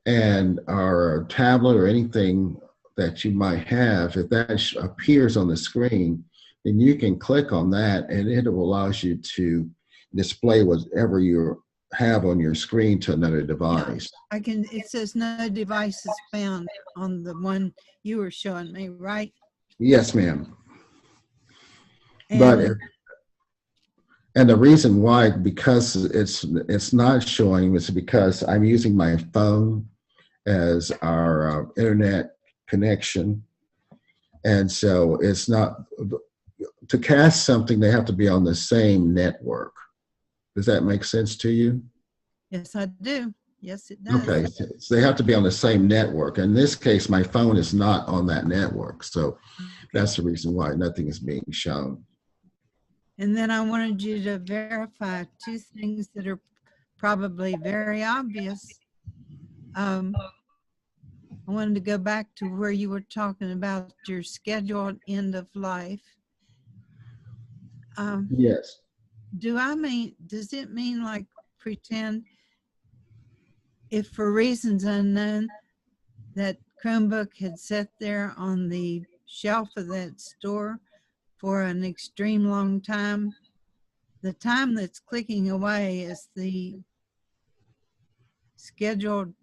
and or a tablet or anything that you might have. If that appears on the screen, then you can click on that and it will allow you to display whatever you have on your screen to another device. It says no devices found on the one you were showing me, right? Yes, ma'am. And And the reason why, because it's not showing, is because I'm using my phone as our internet connection. And so it's not, to cast something, they have to be on the same network. Does that make sense to you? yes, I do. Yes, it does. Okay, so they have to be on the same network. In this case, my phone is not on that network. So that's the reason why nothing is being shown. And then I wanted you to verify two things that are probably very obvious. I wanted to go back to where you were talking about your scheduled end of life. Yes. Does it mean like pretend if for reasons unknown that Chromebook had sat there on the shelf of that store for an extreme long time, the time that's clicking away is the scheduled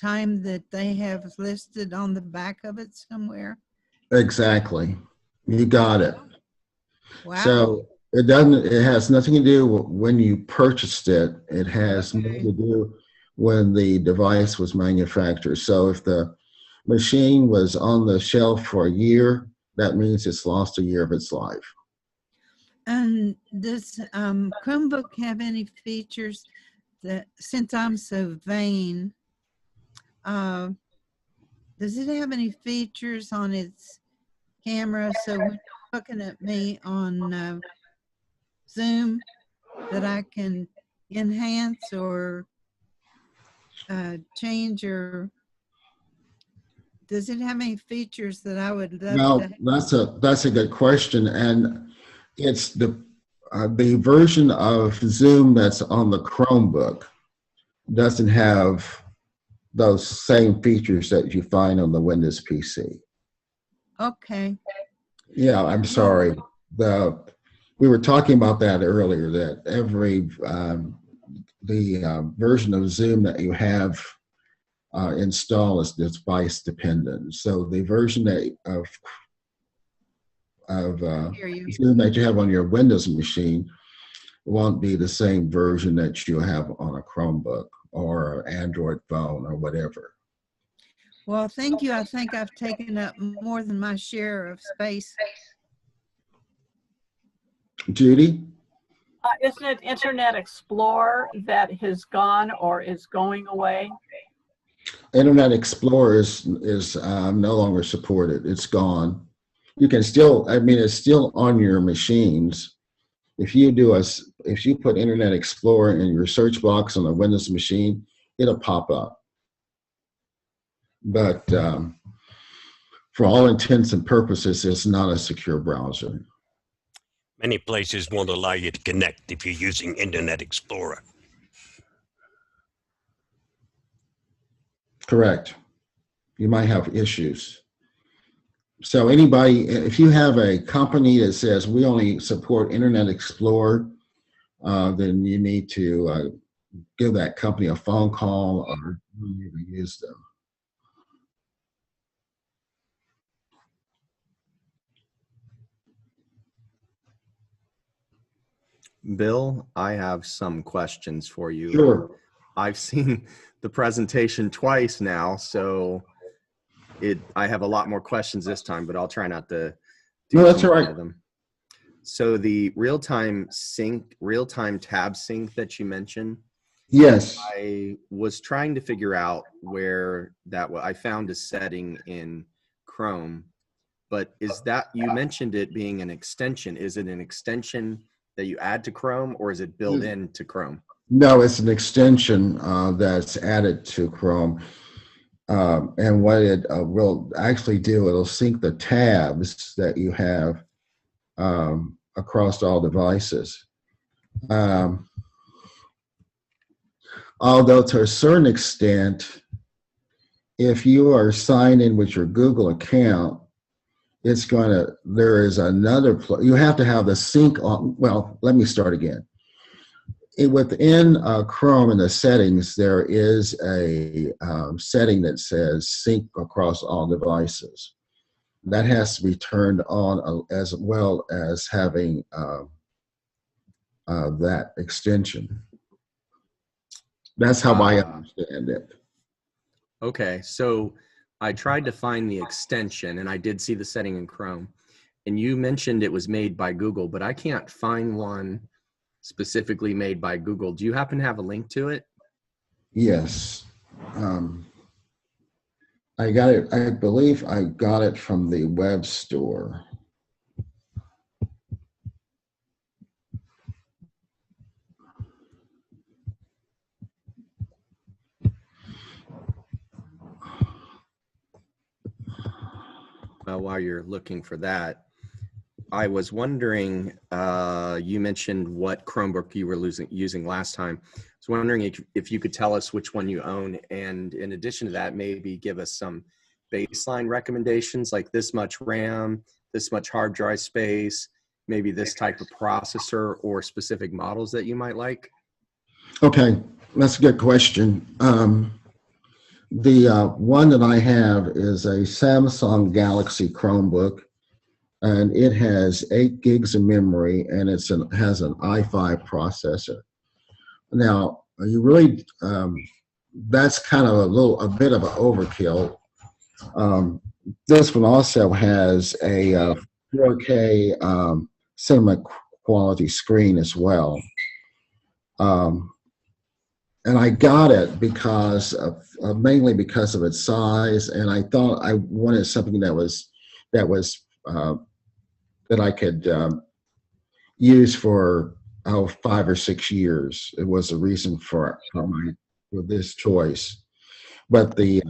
time that they have listed on the back of it somewhere? Exactly. You got it. Wow. So it has nothing to do with when you purchased it. It has more to do when the device was manufactured. So if the machine was on the shelf for a year, that means it's lost a year of its life. And does Chromebook have any features that, since I'm so vain, does it have any features on its camera so when you're looking at me on Zoom that I can enhance or change, or does it have any features that I would love No, to have? that's a good question, and it's the version of Zoom that's on the Chromebook doesn't have those same features that you find on the Windows PC. Okay. Yeah, I'm sorry. We were talking about that earlier, that every version of Zoom that you have installed is device dependent. So the version of Zoom that you have on your Windows machine won't be the same version that you have on a Chromebook or an Android phone or whatever. Well, thank you. I think I've taken up more than my share of space. Judy? Isn't it Internet Explorer that has gone or is going away? Internet Explorer is no longer supported. It's gone. You can still, I mean, it's still on your machines. If you put Internet Explorer in your search box on a Windows machine, it'll pop up. But for all intents and purposes, it's not a secure browser. Many places won't allow you to connect if you're using Internet Explorer. Correct. You might have issues. So anybody, if you have a company that says we only support Internet Explorer, then you need to give that company a phone call or use them. Bill, I have some questions for you. Sure. I've seen the presentation twice now, so I have a lot more questions this time, but I'll try not to do No, that's too all many right. of them. So the real-time tab sync that you mentioned, Yes. I was trying to figure out where I found a setting in Chrome, but is that, you mentioned it being an extension. Is it an extension that you add to Chrome, or is it built into Chrome? No, it's an extension that's added to Chrome. And what it will actually do, it'll sync the tabs that you have across all devices. Although to a certain extent, if you are signed in with your Google account, there is another, you have to have the sync on, well, let me start again. within Chrome in the settings, there is a setting that says sync across all devices. That has to be turned on as well as having that extension. That's how I understand it. Okay, so I tried to find the extension, and I did see the setting in Chrome. And you mentioned it was made by Google, but I can't find one specifically made by Google. Do you happen to have a link to it? Yes. I got it. I believe I got it from the web store. Well, while you're looking for that, I was wondering, you mentioned what Chromebook you were using last time. I was wondering if you could tell us which one you own, and in addition to that, maybe give us some baseline recommendations, like this much RAM, this much hard drive space, maybe this type of processor, or specific models that you might like. Okay, that's a good question. The one that I have is a Samsung Galaxy Chromebook, and it has 8 gigs of memory, and has an i5 processor. Now, you really, that's kind of a bit of an overkill. This one also has a 4K cinema quality screen as well. And I got it because of mainly because of its size, and I thought I wanted something that I could use for 5 or 6 years. It was a reason for this choice. But the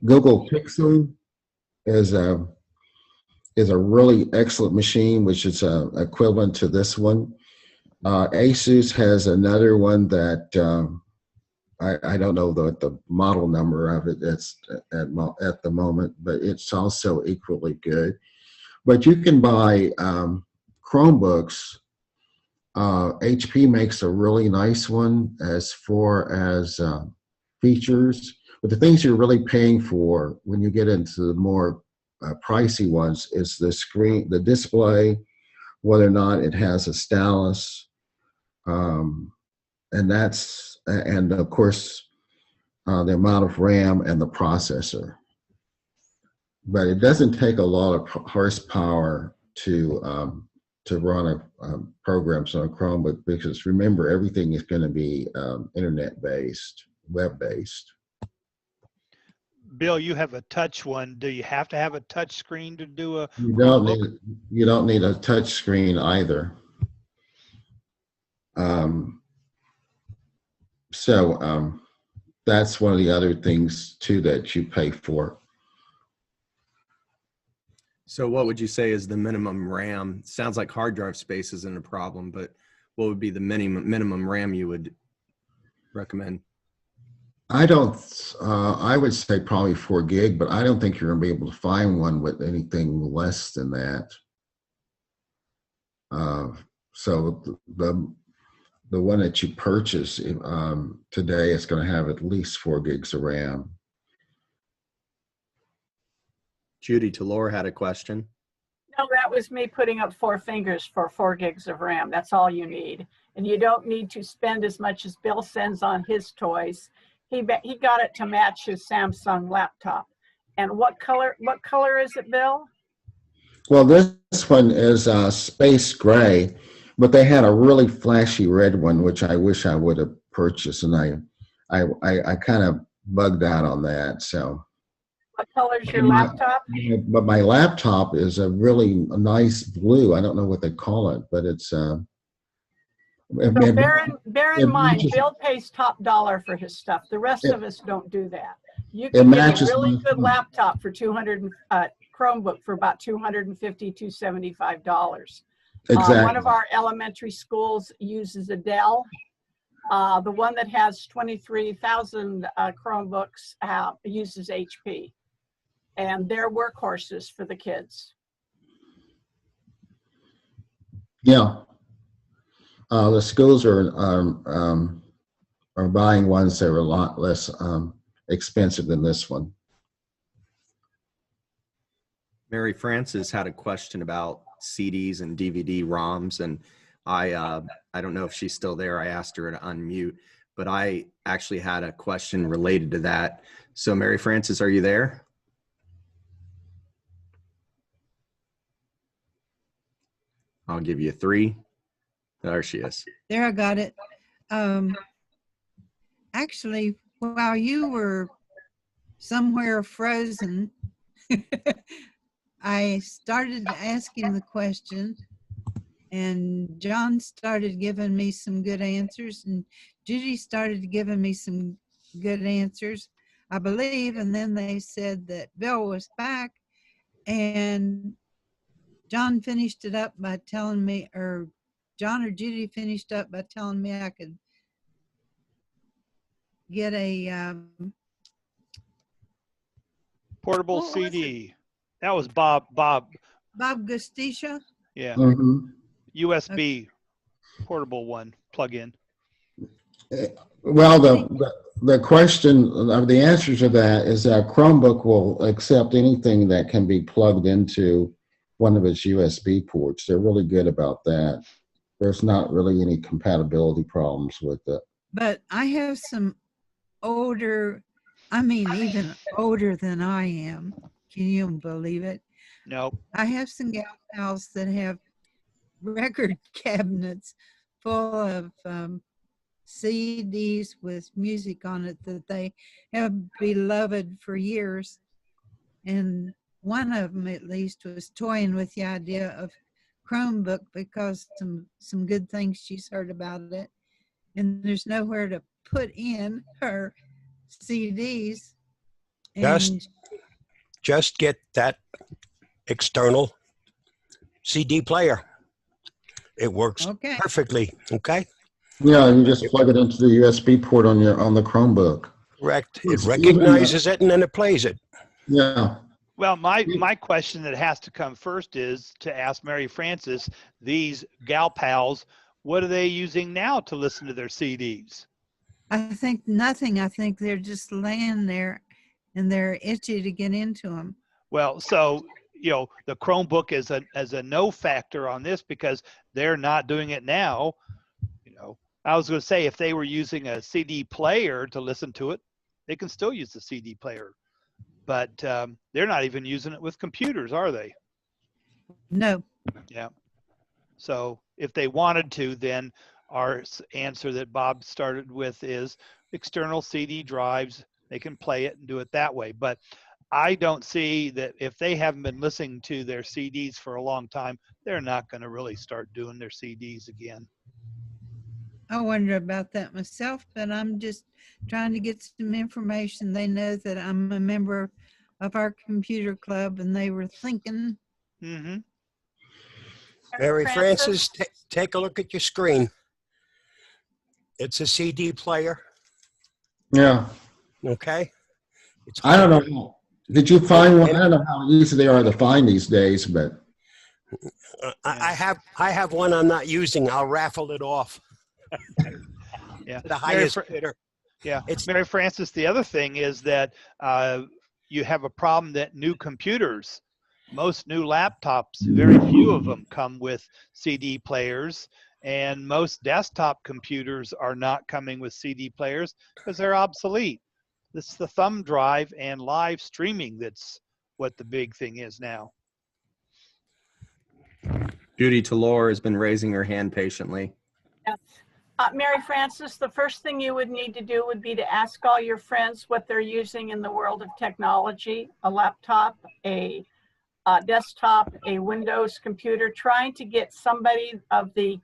Google Pixel is a really excellent machine, which is equivalent to this one. Asus has another one that I don't know the model number of it. It's at the moment, but it's also equally good. But you can buy Chromebooks. HP makes a really nice one as far as features, but the things you're really paying for when you get into the more pricey ones is the screen, the display, whether or not it has a stylus, and of course the amount of RAM and the processor. But it doesn't take a lot of horsepower to run programs on a Chromebook, because remember, everything is going to be internet-based, web-based. Bill, you have a touch one. Do you have to have a touch screen to do a You Chromebook? don't need a touch screen either. That's one of the other things too that you pay for. So what would you say is the minimum RAM? Sounds like hard drive space isn't a problem, but what would be the minimum RAM you would recommend? I would say probably 4 gig, but I don't think you're gonna be able to find one with anything less than that. So the one that you purchase today is going to have at least 4 gigs of RAM. Judy Talor had a question. No, that was me putting up 4 fingers for 4 gigs of RAM. That's all you need. And you don't need to spend as much as Bill sends on his toys. He got it to match his Samsung laptop. And what color is it, Bill? Well, this one is space gray, but they had a really flashy red one, which I wish I would have purchased, and I kind of bugged out on that. So. What color is your laptop? But my laptop is a really nice blue. I don't know what they call it, but it's. So bear in mind, Bill pays top dollar for his stuff. The rest of us don't do that. You can get a really good laptop for Chromebook for about $250, $275. Exactly. One of our elementary schools uses a Dell. The one that has 23,000 Chromebooks uses HP. And they're workhorses for the kids. Yeah. The schools are buying ones that are a lot less expensive than this one. Mary Frances had a question about CDs and DVD ROMs, and I don't know if she's still there. I asked her to unmute, but I actually had a question related to that. So Mary Frances, are you there? I'll give you 3. There she is. There, I got it. Actually, while you were somewhere frozen, I started asking the question, and John started giving me some good answers, and Judy started giving me some good answers, I believe. And then they said that Bill was back, and John finished it up by telling me, or John or Judy finished up by telling me I could get a Portable what was it? CD. That was Bob. Bob Gustisha. Yeah. Mm-hmm. USB portable one, plug in. Well, the question, the answer to that is that Chromebook will accept anything that can be plugged into one of its USB ports. They're really good about that. There's not really any compatibility problems with it. But I have some older, I mean, even older than I am. Can you believe it? Nope. I have some gal pals that have record cabinets full of CDs with music on it that they have beloved for years. And one of them, at least, was toying with the idea of Chromebook because some good things she's heard about it. And there's nowhere to put in her CDs. And Just get that external CD player. It works okay. perfectly. Okay. Yeah, you just plug it into the USB port on the Chromebook. Correct. It recognizes it and then it plays it. Yeah. Well, my question that has to come first is to ask Mary Frances, these gal pals, what are they using now to listen to their CDs? I think nothing. I think they're just laying there and they're itchy to get into them. Well, so, you know, the Chromebook is a no factor on this because they're not doing it now. You know, I was going to say if they were using a CD player to listen to it, they can still use the CD player. But they're not even using it with computers, are they? No. Yeah. So if they wanted to, then our answer that Bob started with is external CD drives. They can play it and do it that way. But I don't see that if they haven't been listening to their CDs for a long time, they're not going to really start doing their CDs again. I wonder about that myself, but I'm just trying to get some information. They know that I'm a member of our computer club, and they were thinking. Mm-hmm. Mary Frances, take a look at your screen. It's a CD player. Yeah. Okay. I don't know. Did you find one? I don't know how easy they are to find these days, but I have one I'm not using. I'll raffle it off. Yeah. The highest bidder. Yeah. It's Mary Frances. The other thing is that you have a problem that new computers, most new laptops, very few of them come with CD players, and most desktop computers are not coming with CD players because they're obsolete. This is the thumb drive and live streaming that's what the big thing is now. Judy Talor has been raising her hand patiently. Yes. Mary Frances, the first thing you would need to do would be to ask all your friends what they're using in the world of technology, a laptop, a desktop, a Windows computer, trying to get somebody of the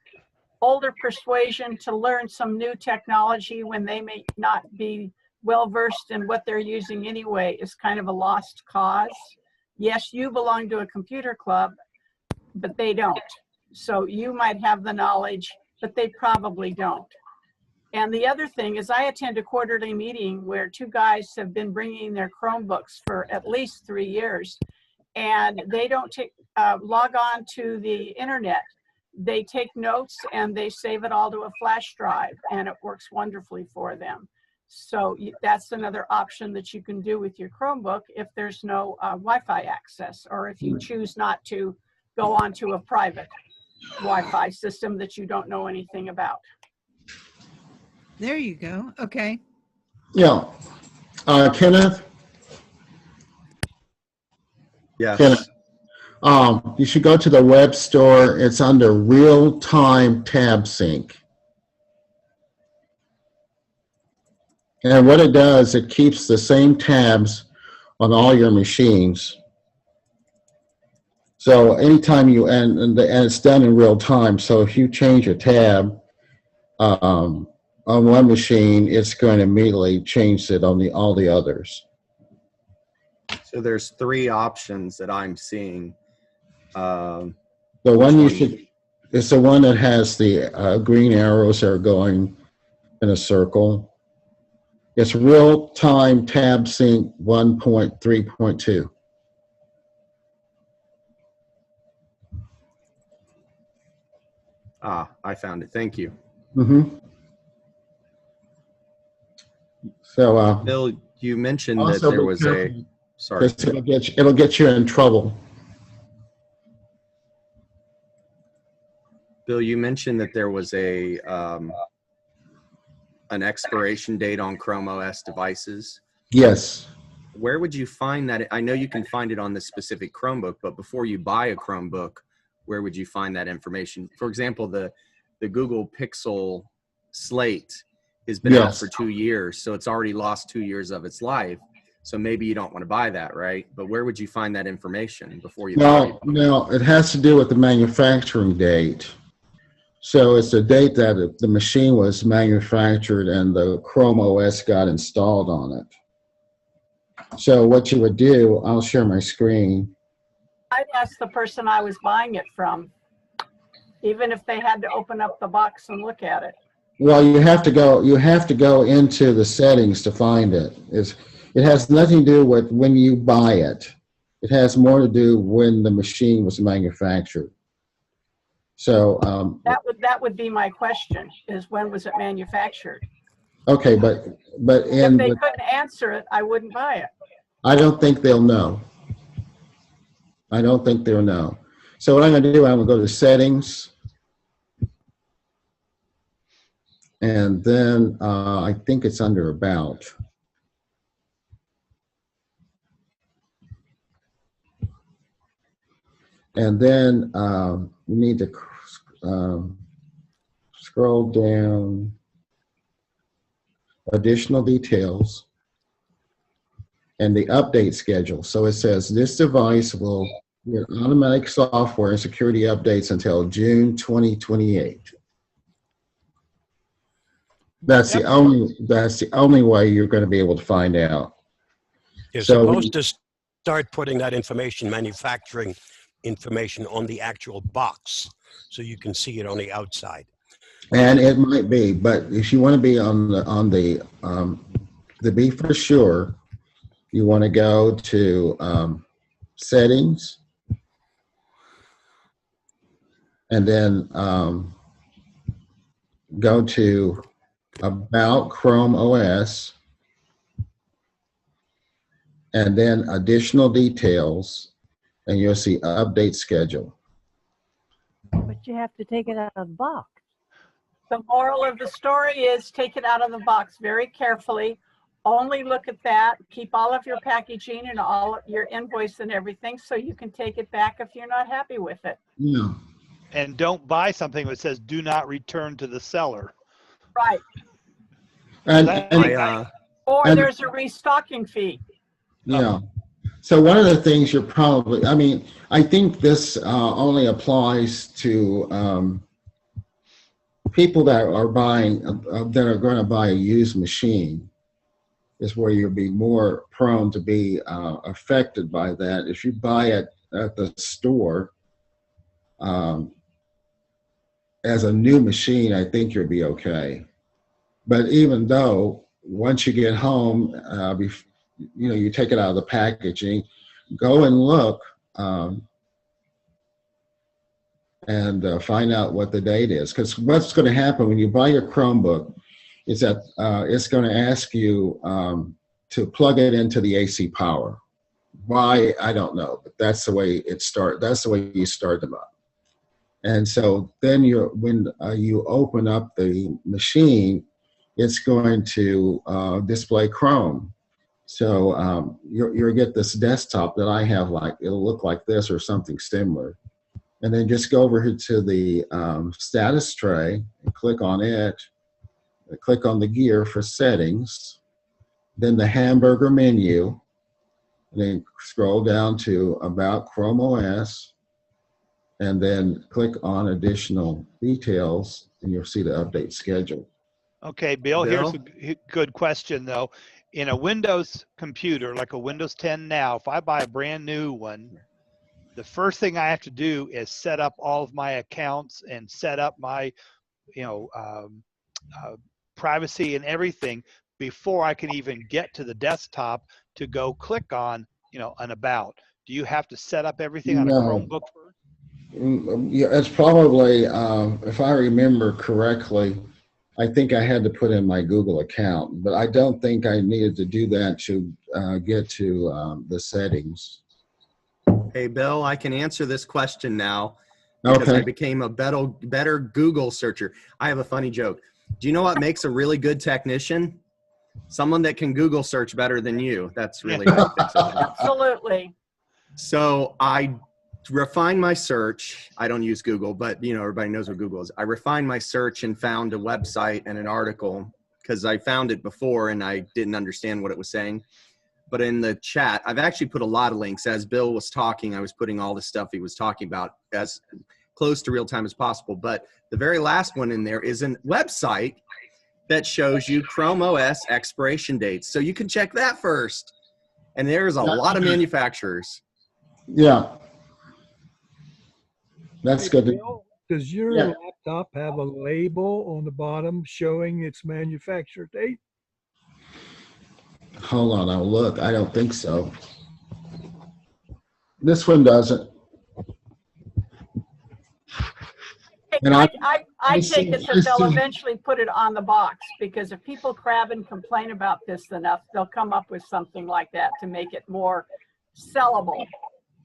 older persuasion to learn some new technology when they may not be well versed in what they're using anyway is kind of a lost cause. Yes, you belong to a computer club, but they don't. So you might have the knowledge, but they probably don't. And the other thing is I attend a quarterly meeting where 2 guys have been bringing their Chromebooks for at least 3 years, and they don't log on to the internet. they take notes and they save it all to a flash drive, and it works wonderfully for them. So that's another option that you can do with your Chromebook if there's no Wi-Fi access, or if you choose not to go onto a private Wi-Fi system that you don't know anything about. There you go. Okay. Yeah. Kenneth? Yes. Kenneth, you should go to the web store. It's under real-time tab sync. And what it does, it keeps the same tabs on all your machines. So anytime you, and it's done in real time. So if you change a tab on one machine, it's going to immediately change it on all the others. So there's 3 options that I'm seeing. The one you should, it's the one that has the green arrows that are going in a circle. It's real-time tab sync 1.3.2. I found it. Thank you. Mm-hmm. So, Bill, you mentioned that also there be was careful, sorry. it'll get you in trouble. Bill, you mentioned that there was an expiration date on Chrome OS devices. Yes. Where would you find that? I know you can find it on this specific Chromebook, but before you buy a Chromebook, where would you find that information? For example, the Google Pixel Slate has been out for 2 years, so it's already lost 2 years of its life. So maybe you don't want to buy that, right? But where would you find that information before you buy it? No, it has to do with the manufacturing date. So it's the date that the machine was manufactured and the Chrome OS got installed on it. So what you would do, I'll share my screen. I'd ask the person I was buying it from, even if they had to open up the box and look at it. Well, you have to go into the settings to find it. It has nothing to do with when you buy it. It has more to do when the machine was manufactured. So that would be my question: is when was it manufactured? Okay, but if they couldn't answer it, I wouldn't buy it. I don't think they'll know. I don't think they'll know. So what I'm going to do, I'm going to go to settings, and then I think it's under about. And then we need to scroll down, additional details, and the update schedule. So it says this device will get automatic software and security updates until June 2028. That's the only way you're going to be able to find out. You're supposed to start putting that information, manufacturing information, on the actual box so you can see it on the outside. And it might be, but if you want to be on the to be for sure, you want to go to settings, and then go to about Chrome OS, and then additional details, and you'll see update schedule. But you have to take it out of the box. The moral of the story is take it out of the box very carefully. Only look at that. Keep all of your packaging and all your invoice and everything so you can take it back if you're not happy with it. Yeah. And don't buy something that says do not return to the seller. Right. Or there's a restocking fee. Yeah. So one of the things you're probably, I mean, I think this only applies to people that are buying, that are going to buy a used machine, is where you'll be more prone to be affected by that. If you buy it at the store as a new machine, I think you'll be okay. But even though, once you get home, you know, you take it out of the packaging, go and look and find out what the date is. Because what's going to happen when you buy your Chromebook is that it's going to ask you to plug it into the AC power. Why, I don't know, but that's the way it starts. That's the way you start them up. And so then when you open up the machine, it's going to display Chrome. So you'll get this desktop that I have, like it'll look like this or something similar. And then just go over here to the status tray and click on it. Click on the gear for settings. Then the hamburger menu. And then scroll down to About Chrome OS. And then click on Additional Details, and you'll see the update schedule. Okay, Bill, here's a good question, though. In a Windows computer, like a Windows 10 now, if I buy a brand new one, the first thing I have to do is set up all of my accounts and set up my, privacy and everything before I can even get to the desktop to go click on, an About. Do you have to set up everything on a Chromebook first? Yeah, it's probably, if I remember correctly, I think I had to put in my Google account, but I don't think I needed to do that to get to the settings. Hey, Bill, I can answer this question now because I became a better Google searcher. I have a funny joke. Do you know what makes a really good technician? Someone that can Google search better than you. That's really how I think so. Absolutely. So I refined my search. I don't use Google, but everybody knows what Google is. I refined my search and found a website and an article because I found it before and I didn't understand what it was saying. But in the chat, I've actually put a lot of links. As Bill was talking, I was putting all the stuff he was talking about as close to real time as possible. But the very last one in there is a website that shows you Chrome OS expiration dates. So you can check that first. And there's a lot of manufacturers. Yeah. That's good. Does your laptop have a label on the bottom showing its manufacture date? Hold on, I'll look. I don't think so. This one doesn't. And I take it that they'll eventually put it on the box, because if people crab and complain about this enough, they'll come up with something like that to make it more sellable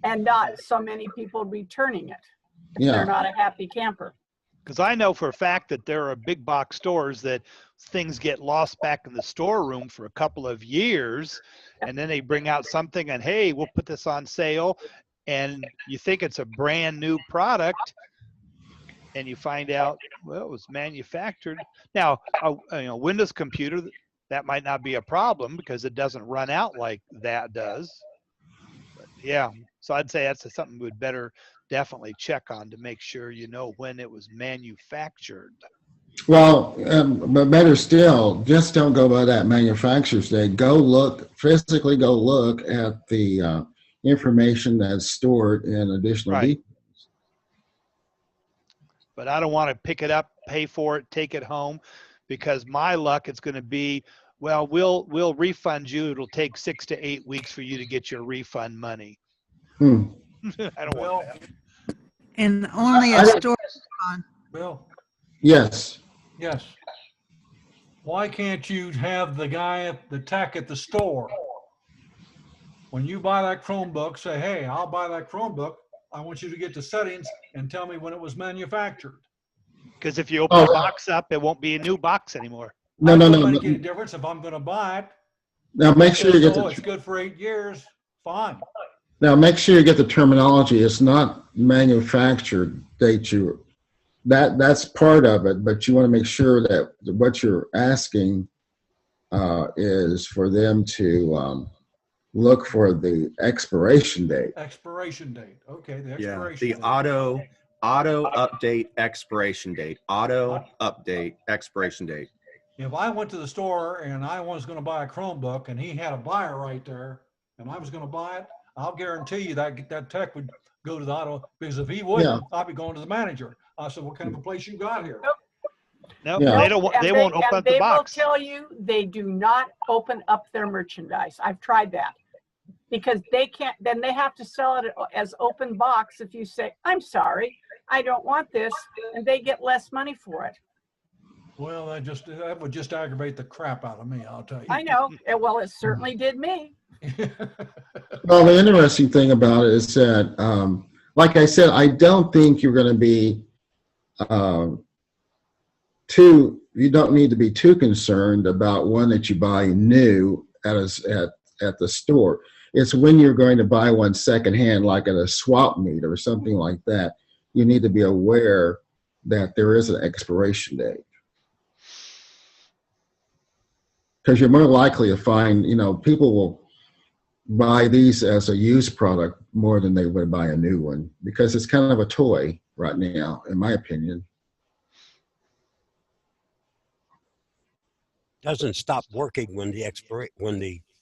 and not so many people returning it if they're not a happy camper. Because I know for a fact that there are big box stores that things get lost back in the storeroom for a couple of years, and then they bring out something and, hey, we'll put this on sale, and you think it's a brand new product, and you find out, well, it was manufactured. Now, a Windows computer, that might not be a problem because it doesn't run out like that does. But yeah, so I'd say that's something we'd better definitely check on to make sure you know when it was manufactured. Well, but better still, just don't go by that manufacturer's date. Go look, physically go look at the information that's stored in additional details. But I don't want to pick it up, pay for it, take it home, because my luck, it's going to be, well, we'll refund you. It'll take 6 to 8 weeks for you to get your refund money. I don't want that. And only a store. Bill? Yes. Yes. Why can't you have the guy at the tech at the store, when you buy that Chromebook, say, hey, I'll buy that Chromebook. I want you to get the settings and tell me when it was manufactured. Because if you open the box up, it won't be a new box anymore. No. It doesn't make any difference if I'm going to buy it. Now make sure you get it's good for 8 years. Fine. Now make sure you get the terminology. It's not manufactured date. That's part of it, but you want to make sure that what you're asking is for them to look for the expiration date. Expiration date. Okay, the expiration the date. auto update expiration date. Auto update expiration date. If I went to the store and I was going to buy a Chromebook and he had a buyer right there and I was going to buy it, I'll guarantee you that tech would go to the auto, because if he wouldn't, I'd be going to the manager. I said, what kind of a place you got here? No, they won't open up the box. They will tell you they do not open up their merchandise. I've tried that. Because they can't, then they have to sell it as open box if you say, I'm sorry, I don't want this, and they get less money for it. Well, that would just aggravate the crap out of me, I'll tell you. I know. Well, it certainly did me. Well, the interesting thing about it is that, like I said, I don't think you're going to be you don't need to be too concerned about one that you buy new at the store. It's when you're going to buy one secondhand, like at a swap meet or something like that, you need to be aware that there is an expiration date. Because you're more likely to find, people will buy these as a used product more than they would buy a new one, because it's kind of a toy right now, in my opinion. Doesn't stop working when the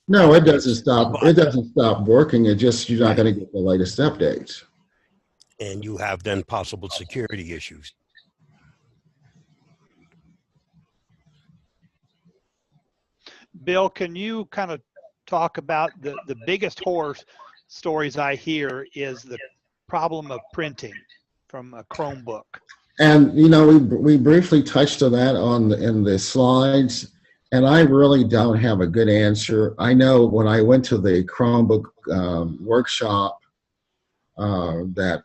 No, it doesn't stop. It doesn't stop working. It just, you're not going to get the latest updates. And you have then possible security issues. Bill, can you kind of talk about the biggest horror stories I hear is the problem of printing from a Chromebook? And we briefly touched on that in the slides, and I really don't have a good answer. I know when I went to the Chromebook workshop that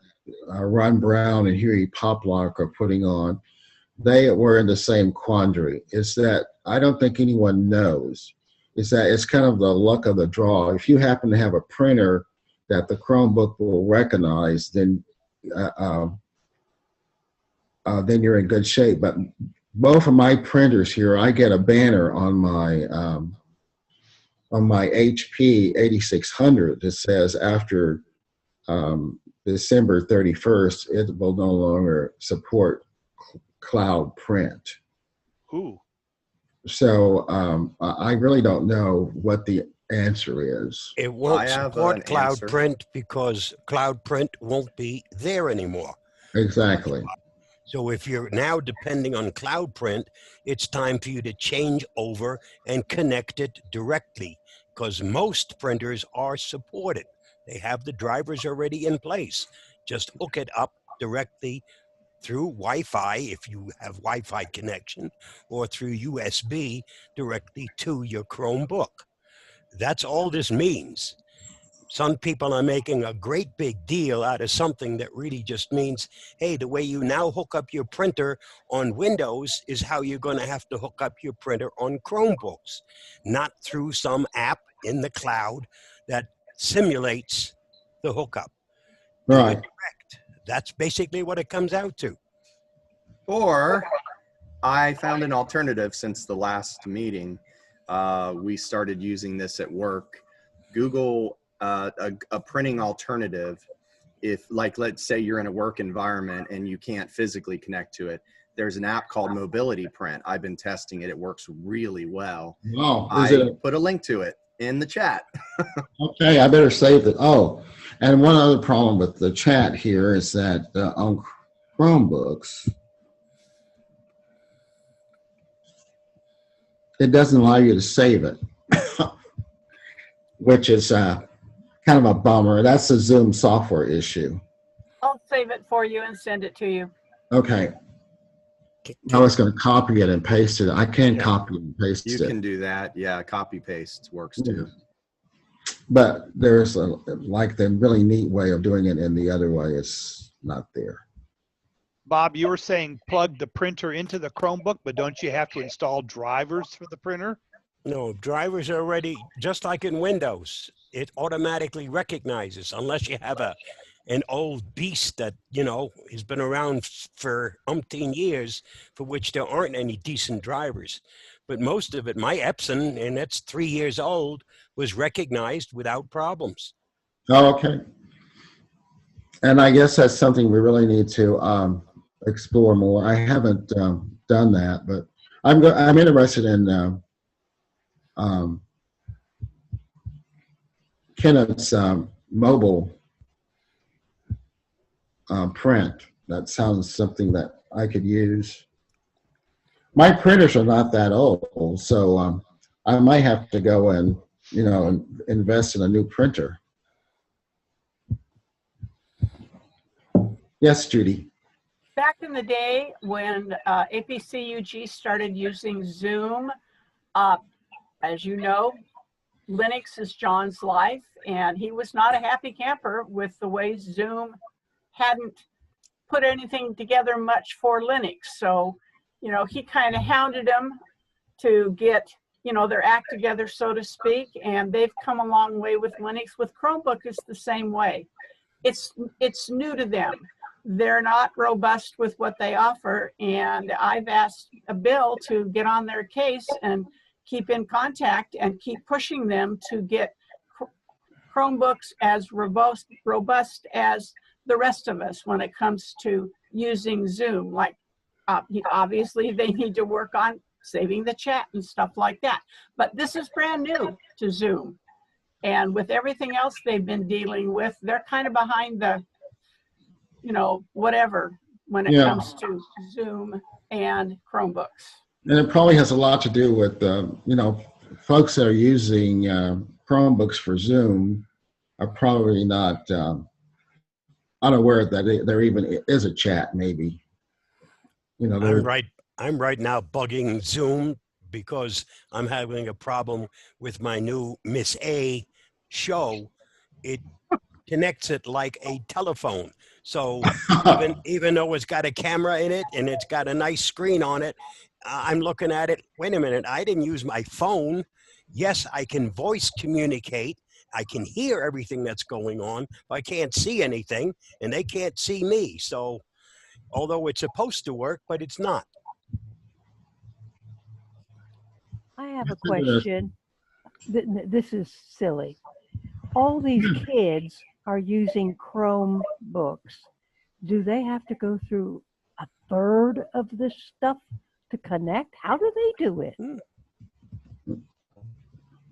Ron Brown and Huey Poplock are putting on, they were in the same quandary. Is that I don't think anyone knows. Is that it's kind of the luck of the draw. If you happen to have a printer that the Chromebook will recognize, then you're in good shape. But both of my printers here, I get a banner on my HP 8600 that says after December 31st, it will no longer support cloud print. Ooh. So I really don't know what the answer is. It won't support cloud answer. print because cloud print won't be there anymore. Exactly. So if you're now depending on cloud print, it's time for you to change over and connect it directly, because most printers are supported. They have the drivers already in place. Just hook it up directly through Wi-Fi, if you have Wi-Fi connection, or through USB directly to your Chromebook. That's all this means. Some people are making a great big deal out of something that really just means, hey, the way you now hook up your printer on Windows is how you're going to have to hook up your printer on Chromebooks, not through some app in the cloud that simulates the hookup. Right. Correct. That's basically what it comes out to. Or I found an alternative since the last meeting. We started using this at work. Google a printing alternative. If, like, let's say you're in a work environment and you can't physically connect to it, there's an app called Mobility Print. I've been testing it. It works really well. Wow. I put a link to it in the chat. Okay, I better save it. Oh, and one other problem with the chat here is that on Chromebooks, it doesn't allow you to save it, which is kind of a bummer. That's a Zoom software issue. I'll save it for you and send it to you. Okay. I was going to copy it and paste it. I can't copy and paste it. You can do that. Yeah, copy paste works too. But there's the really neat way of doing it, and the other way is not there. Bob, you were saying plug the printer into the Chromebook, but don't you have to install drivers for the printer? No, drivers are already, just like in Windows, it automatically recognizes, unless you have an old beast that, has been around for umpteen years, for which there aren't any decent drivers. But most of it, my Epson, and that's 3 years old, was recognized without problems. Oh, okay. And I guess that's something we really need to explore more. I haven't done that, but I'm interested in Kenneth's mobile print. That sounds something that I could use. My printers are not that old, so I might have to go and invest in a new printer. Yes, Judy. back in the day when APCUG started using Zoom, as you know, Linux is John's life, and he was not a happy camper with the way Zoom hadn't put anything together much for Linux. So, you know, he kind of hounded them to get, you know, their act together, so to speak, and they've come a long way with Linux. With Chromebook, it's the same way. It's new to them. They're not robust with what they offer, and I've asked Bill to get on their case and keep in contact and keep pushing them to get Chromebooks as robust as the rest of us when it comes to using Zoom. Like, obviously, they need to work on saving the chat and stuff like that. But this is brand new to Zoom. And with everything else they've been dealing with, they're kind of behind the, you know, whatever when it comes to Zoom and Chromebooks. And it probably has a lot to do with, you know, folks that are using Chromebooks for Zoom are probably not unaware that there even is a chat, maybe. You know, I'm right now bugging Zoom because I'm having a problem with my new Miss A show. It connects it like a telephone. So even though it's got a camera in it and it's got a nice screen on it, I'm looking at it. Wait a minute, I didn't use my phone. Yes, I can voice communicate. I can hear everything that's going on, but I can't see anything, and they can't see me. So although it's supposed to work, but it's not. I have a question. This is silly. All these kids are using Chromebooks. Do they have to go through a third of this stuff to connect? How do they do it?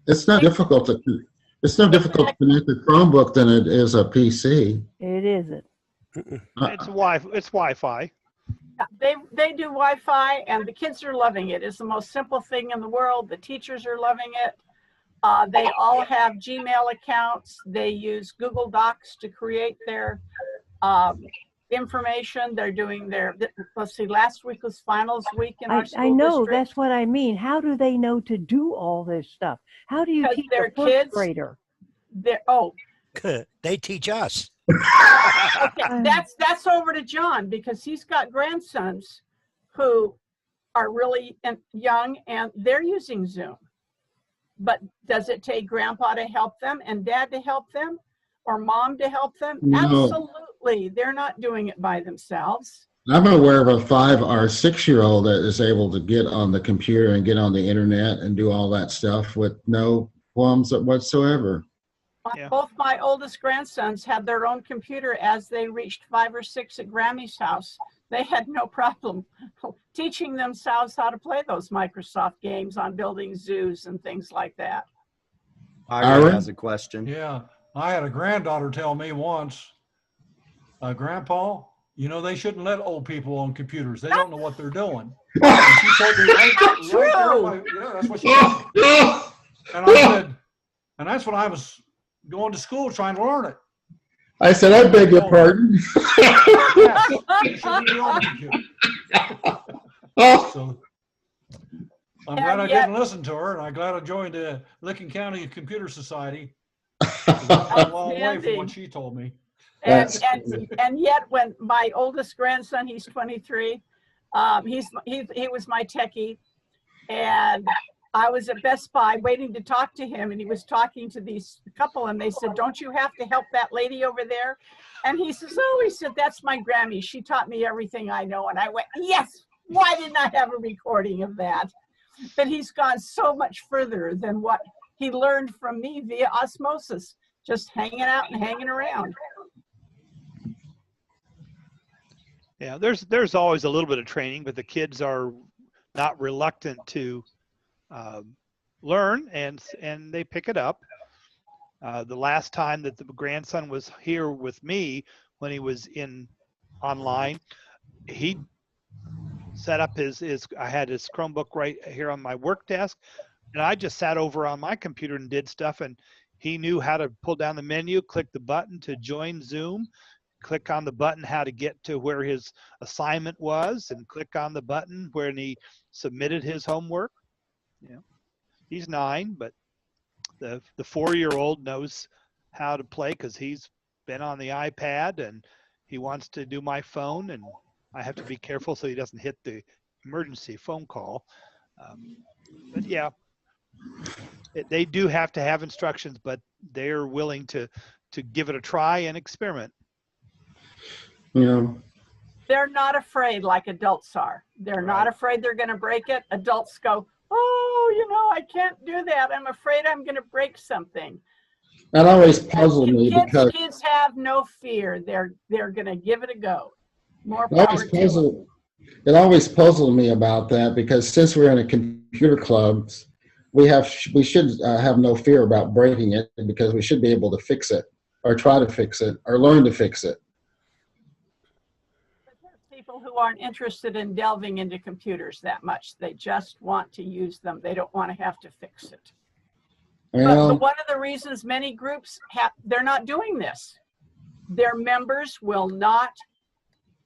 It's not difficult to connect a Chromebook than it is a PC. It isn't. It's Wi-Fi. They do Wi-Fi, and the kids are loving it. It's the most simple thing in the world. The teachers are loving it. They all have Gmail accounts. They use Google Docs to create their information. They're doing their, let's see, last week was finals week in our school I know, district. that's what I mean. How do they know to do all this stuff? How do you Because teach they're a first kids. grader? They teach us. Okay, that's over to John, because he's got grandsons who are really young and they're using Zoom. But does it take grandpa to help them and dad to help them or mom to help them? No. Absolutely. They're not doing it by themselves. I'm aware of a 5 or 6-year-old that is able to get on the computer and get on the internet and do all that stuff with no qualms whatsoever. Yeah. Both my oldest grandsons had their own computer as they reached 5 or 6 at Grammy's house. They had no problem teaching themselves how to play those Microsoft games on building zoos and things like that. Ira has a question. Yeah, I had a granddaughter tell me once, Grandpa, you know, they shouldn't let old people on computers. They don't know what they're doing. And she told me right there, yeah, that's what she said. And I said, and that's when I was going to school trying to learn it. I said, I beg your pardon. Yes, you shouldn't be on the computer. So I'm glad I didn't listen to her, and I'm glad I joined the Licking County Computer Society. That's a long way from what she told me. And yet, when my oldest grandson, he's 23, he was my techie, and I was at Best Buy waiting to talk to him, and he was talking to these couple, and they said, "Don't you have to help that lady over there?" And he says, "Oh," he said, "that's my Grammy. She taught me everything I know." And I went, "Yes, why didn't I have a recording of that?" But he's gone so much further than what he learned from me via osmosis, just hanging out and hanging around. Yeah, there's always a little bit of training, but the kids are not reluctant to learn, and they pick it up. The last time that the grandson was here with me when he was in online, he set up I had his Chromebook right here on my work desk, and I just sat over on my computer and did stuff, and he knew how to pull down the menu, click the button to join Zoom, click on the button how to get to where his assignment was, and click on the button when he submitted his homework. You know, he's 9, but the 4-year-old knows how to play because he's been on the iPad and he wants to do my phone, and I have to be careful so he doesn't hit the emergency phone call. But yeah, they do have to have instructions, but they're willing to give it a try and experiment. Yeah. They're not afraid like adults are. They're not afraid they're going to break it. Adults go, oh, you know, I can't do that. I'm afraid I'm going to break something. That always puzzled me because Kids have no fear. They're going to give it a go. More it power to them. it always puzzled me about that, because since we're in a computer clubs, we should have no fear about breaking it, because we should be able to fix it or try to fix it or learn to fix it. But there's people who aren't interested in delving into computers that much. They just want to use them. They don't want to have to fix it. Well, But one of the reasons many groups they're not doing this. Their members will not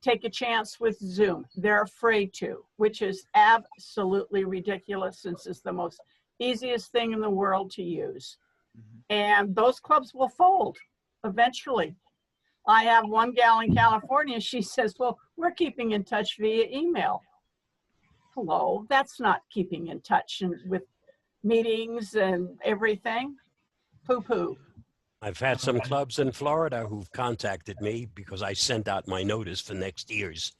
take a chance with Zoom. They're afraid to, which is absolutely ridiculous, since it's the most easiest thing in the world to use. And those clubs will fold eventually. I have one gal in California, she says, well, we're keeping in touch via email. Hello, that's not keeping in touch with meetings and everything. Poo-poo. I've had some clubs in Florida who've contacted me because I sent out my notice for next year's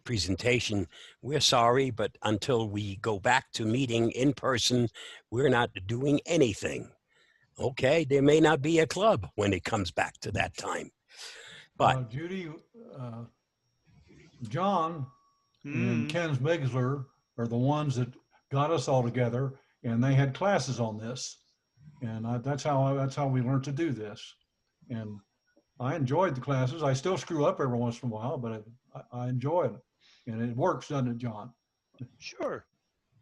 presentation. We're sorry, but until we go back to meeting in person, we're not doing anything. Okay, there may not be a club when it comes back to that time. But Judy, John and Ken Migler are the ones that got us all together, and they had classes on this. And that's how we learned to do this. And I enjoyed the classes. I still screw up every once in a while, but I enjoy it. And it works, doesn't it, John? Sure.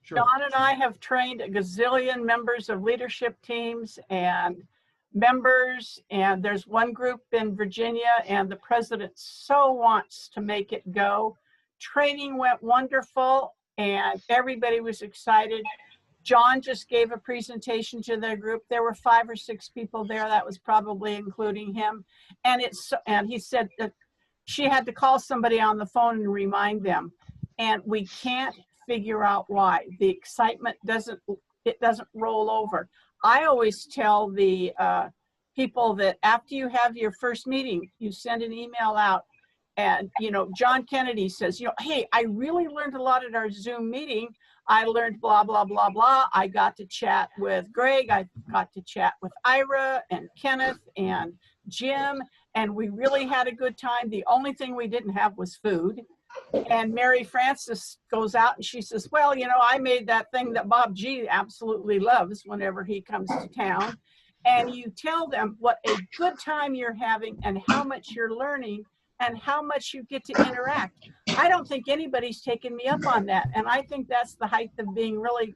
Sure. John and I have trained a gazillion members of leadership teams and members, and there's one group in Virginia, and the president so wants to make it go. Training went wonderful, and everybody was excited. John just gave a presentation to their group. There were 5 or 6 people there. That was probably including him. And he said that she had to call somebody on the phone and remind them. And we can't figure out why. The excitement doesn't roll over. I always tell the people that after you have your first meeting, you send an email out. And, you know, John Kennedy says, you know, hey, I really learned a lot at our Zoom meeting. I learned blah, blah, blah, blah. I got to chat with Greg. I got to chat with Ira and Kenneth and Jim. And we really had a good time. The only thing we didn't have was food. And Mary Frances goes out and she says, well, you know, I made that thing that Bob G absolutely loves whenever he comes to town. And you tell them what a good time you're having and how much you're learning and how much you get to interact. I don't think anybody's taken me up on that. And I think that's the height of being really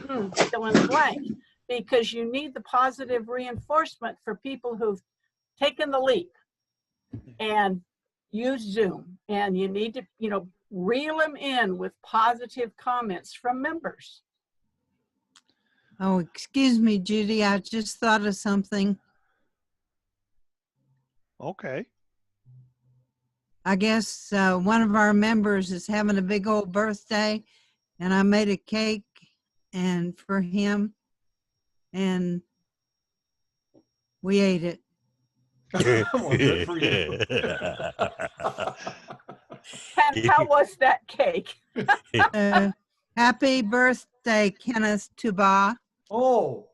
fill in the blank, because you need the positive reinforcement for people who've taken the leap and use Zoom. And you need to, you know, reel them in with positive comments from members. Oh, excuse me, Judy. I just thought of something. Okay. I guess one of our members is having a big old birthday, and I made a cake and for him, and we ate it. Well, good for you. And how was that cake? Happy birthday, Kenneth Tuba. Oh,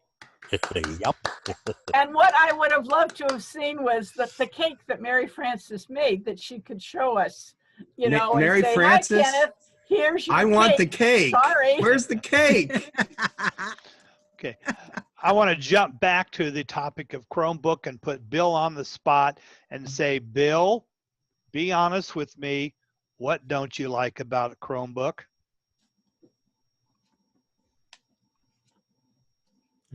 Yep. And what I would have loved to have seen was the cake that Mary Frances made that she could show us, you know, and Mary say, Frances, hi, Kenneth, here's your I cake. want the cake. Sorry. Where's the cake? Okay. I want to jump back to the topic of Chromebook and put Bill on the spot and say, Bill, be honest with me. What don't you like about a Chromebook?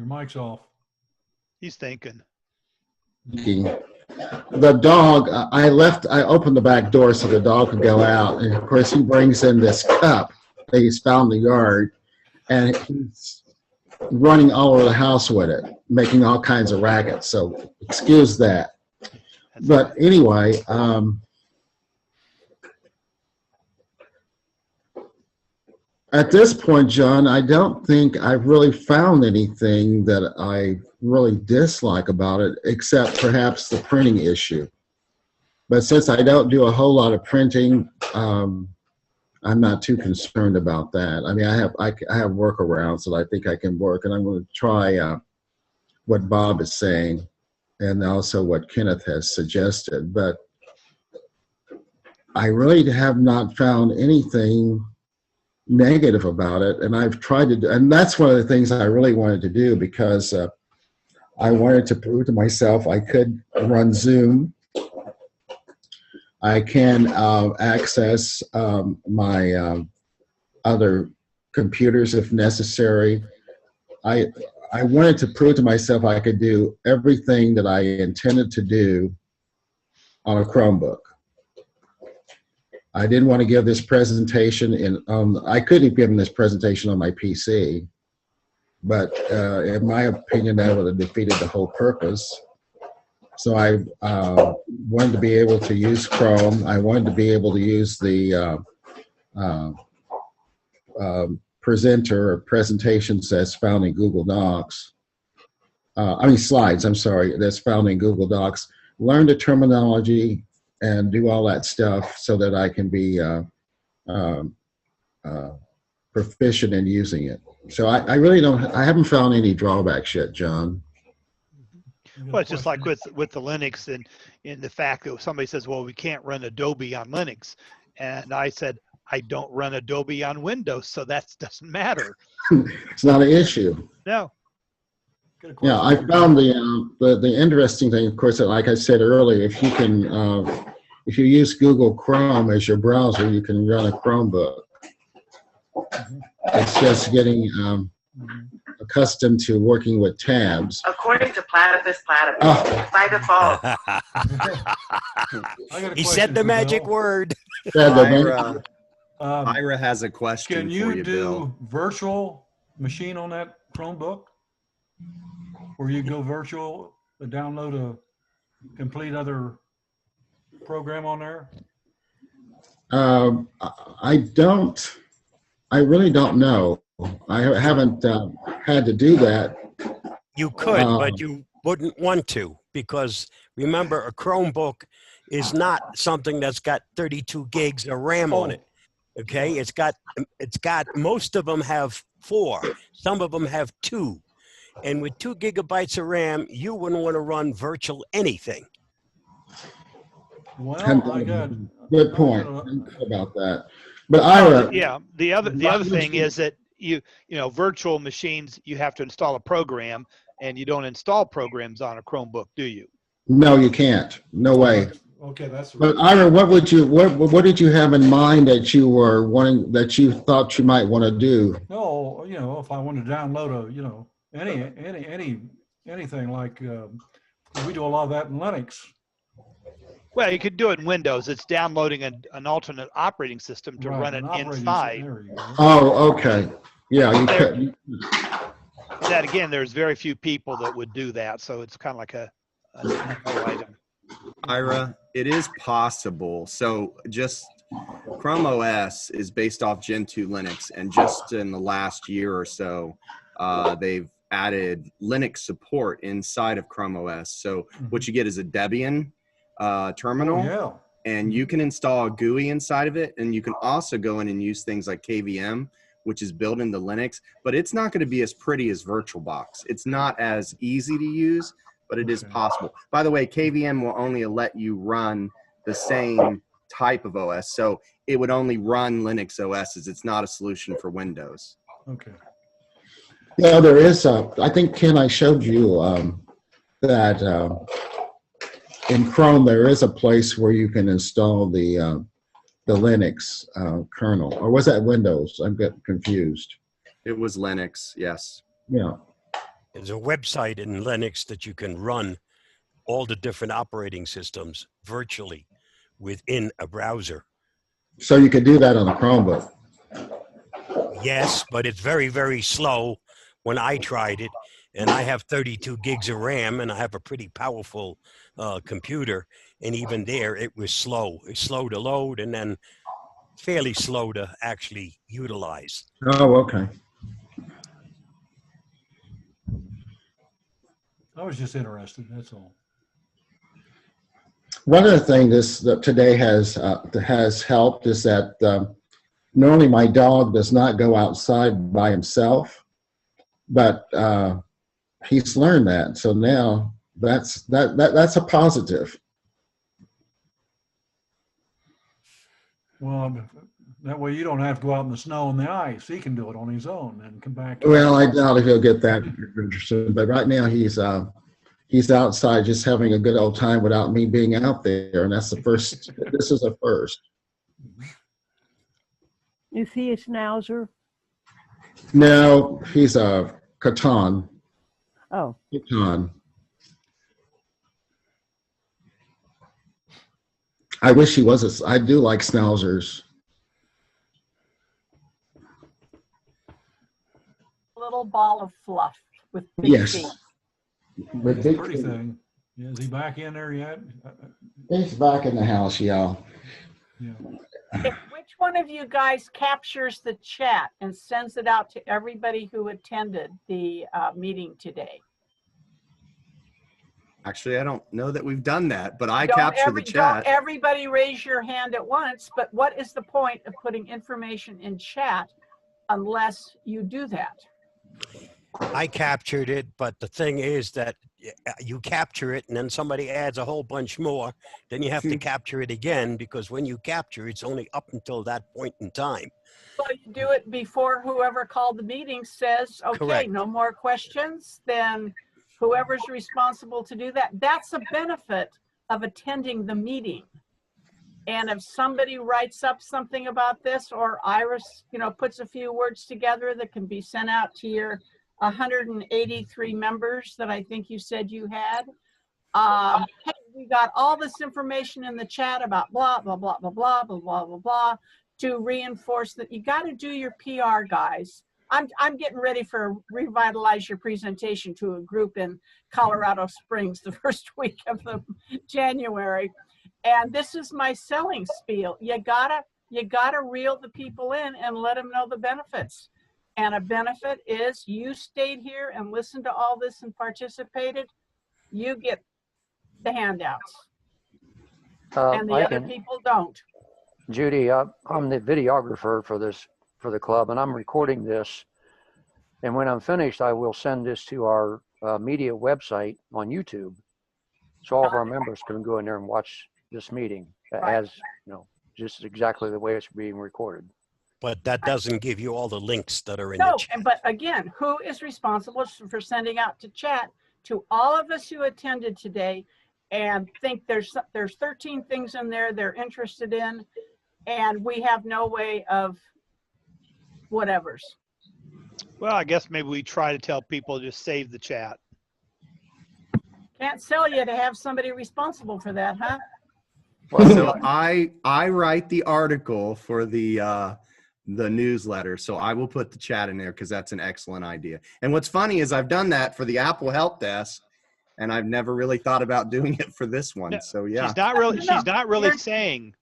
your mic's off. He's thinking. the dog, I opened the back door so the dog could go out. And of course, he brings in this cup that he's found in the yard, and he's running all over the house with it, making all kinds of rackets. So excuse that. But anyway, at this point, John, I don't think I've really found anything that I really dislike about it, except perhaps the printing issue. But since I don't do a whole lot of printing, I'm not too concerned about that. I mean, I have workarounds that I think I can work, and I'm going to try what Bob is saying, and also what Kenneth has suggested. But I really have not found anything negative about it, and I've tried to do, and that's one of the things I really wanted to do, because I wanted to prove to myself I could run Zoom. I can access my other computers if necessary. I wanted to prove to myself I could do everything that I intended to do on a Chromebook. I didn't want to give this presentation I could have given this presentation on my PC, but in my opinion, that would have defeated the whole purpose. So I wanted to be able to use Chrome. I wanted to be able to use the presenter or presentations that's found in Google Docs. Slides, I'm sorry, that's found in Google Docs. Learn the terminology and do all that stuff so that I can be proficient in using it. So I really I haven't found any drawbacks yet, John. Well, it's just like with the Linux and in the fact that somebody says, well, we can't run Adobe on Linux. And I said, I don't run Adobe on Windows, so that doesn't matter. It's not an issue. No. Yeah, I found the interesting thing, of course, that like I said earlier, if you can, if you use Google Chrome as your browser, you can run a Chromebook. It's just getting accustomed to working with tabs. According to Platypus, by default. He said the magic word. Ira has a question Can for you you, do Bill. virtual machine on that Chromebook? Where you go virtual, download a complete other program on there? I really don't know. I haven't had to do that. You could, but you wouldn't want to, because remember, a Chromebook is not something that's got 32 gigs of RAM on it. Okay, it's got most of them have 4, some of them have 2. And with 2 gigabytes of RAM, you wouldn't want to run virtual anything. Well, I got good point about that. But Ira, yeah, the other thing is that you know, virtual machines, you have to install a program, and you don't install programs on a Chromebook, do you? No, you can't. No way. Okay, that's right. But Ira, what did you have in mind that you were wanting, that you thought you might want to do? No, you know, if I want to download anything like we do a lot of that in Linux. Well, you could do it in Windows. It's downloading an alternate operating system to run it inside. Oh, okay. Yeah, you could. That again, there's very few people that would do that, so it's kind of like a item. Ira, it is possible. So just Chrome OS is based off Gen 2 Linux, and just in the last year or so, they've added Linux support inside of Chrome OS. So what you get is a Debian terminal, and you can install a GUI inside of it, and you can also go in and use things like KVM, which is built into Linux, but it's not going to be as pretty as VirtualBox. It's not as easy to use, but it is possible. By the way, KVM will only let you run the same type of OS, so it would only run Linux OSs. It's not a solution for Windows. Okay. Yeah, there is I think, Ken, I showed you that in Chrome there is a place where you can install the Linux kernel, or was that Windows? I'm getting confused. It was Linux, yes. Yeah. There's a website in Linux that you can run all the different operating systems virtually within a browser. So you could do that on the Chromebook. Yes, but it's very, very slow when I tried it. And I have 32 gigs of RAM, and I have a pretty powerful computer. And even there, it was slow. It's slow to load, and then fairly slow to actually utilize. Oh, okay. I was just interested, that's all. One other thing that today has helped is that normally my dog does not go outside by himself, but he's learned that. So now that's a positive. Well, that way you don't have to go out in the snow and the ice. He can do it on his own and come back. Well, I doubt if he'll get that interested, but right now he's outside just having a good old time without me being out there, and that's the first. This is a first. Is he a schnauzer? No, he's a Catan. Oh, Catan. I wish he was. I do like schnauzers. Little ball of fluff with big Yes. feet. With It's a big pretty feet. thing. Yeah, is he back in there yet? He's back in the house, y'all. Yeah. Which one of you guys captures the chat and sends it out to everybody who attended the meeting today? Actually, I don't know that we've done that, but I Don't capture the chat. Don't everybody raise your hand at once, but what is the point of putting information in chat unless you do that? I captured it, but the thing is that you capture it and then somebody adds a whole bunch more. Then you have to capture it again, because when you capture, it's only up until that point in time. So you do it before whoever called the meeting says, okay, Correct. no more questions, then whoever's responsible to do that. That's a benefit of attending the meeting. And if somebody writes up something about this, or Iris, puts a few words together that can be sent out to your 183 members that I think you said you had. Hey, we got all this information in the chat about blah, blah, blah, blah, blah, blah, blah, blah, blah, to reinforce that you got to do your PR, guys. I'm getting ready for Revitalize Your Presentation to a group in Colorado Springs the first week of January. And this is my selling spiel. You gotta reel the people in and let them know the benefits. And a benefit is you stayed here and listened to all this and participated. You get the handouts. And the other people don't. Judy, I'm the videographer for the club, and I'm recording this. And when I'm finished, I will send this to our media website on YouTube, so all of our members can go in there and watch this meeting as just exactly the way it's being recorded. But that doesn't give you all the links that are in the chat. But again, who is responsible for sending out to chat to all of us who attended today and think there's 13 things in there they're interested in, and we have no way of whatevers. Well, I guess maybe we try to tell people just save the chat. Can't sell you to have somebody responsible for that, huh? So I write the article for the newsletter, so I will put the chat in there because that's an excellent idea. And what's funny is I've done that for the Apple Help Desk, and I've never really thought about doing it for this one. No, so yeah, she's not really saying.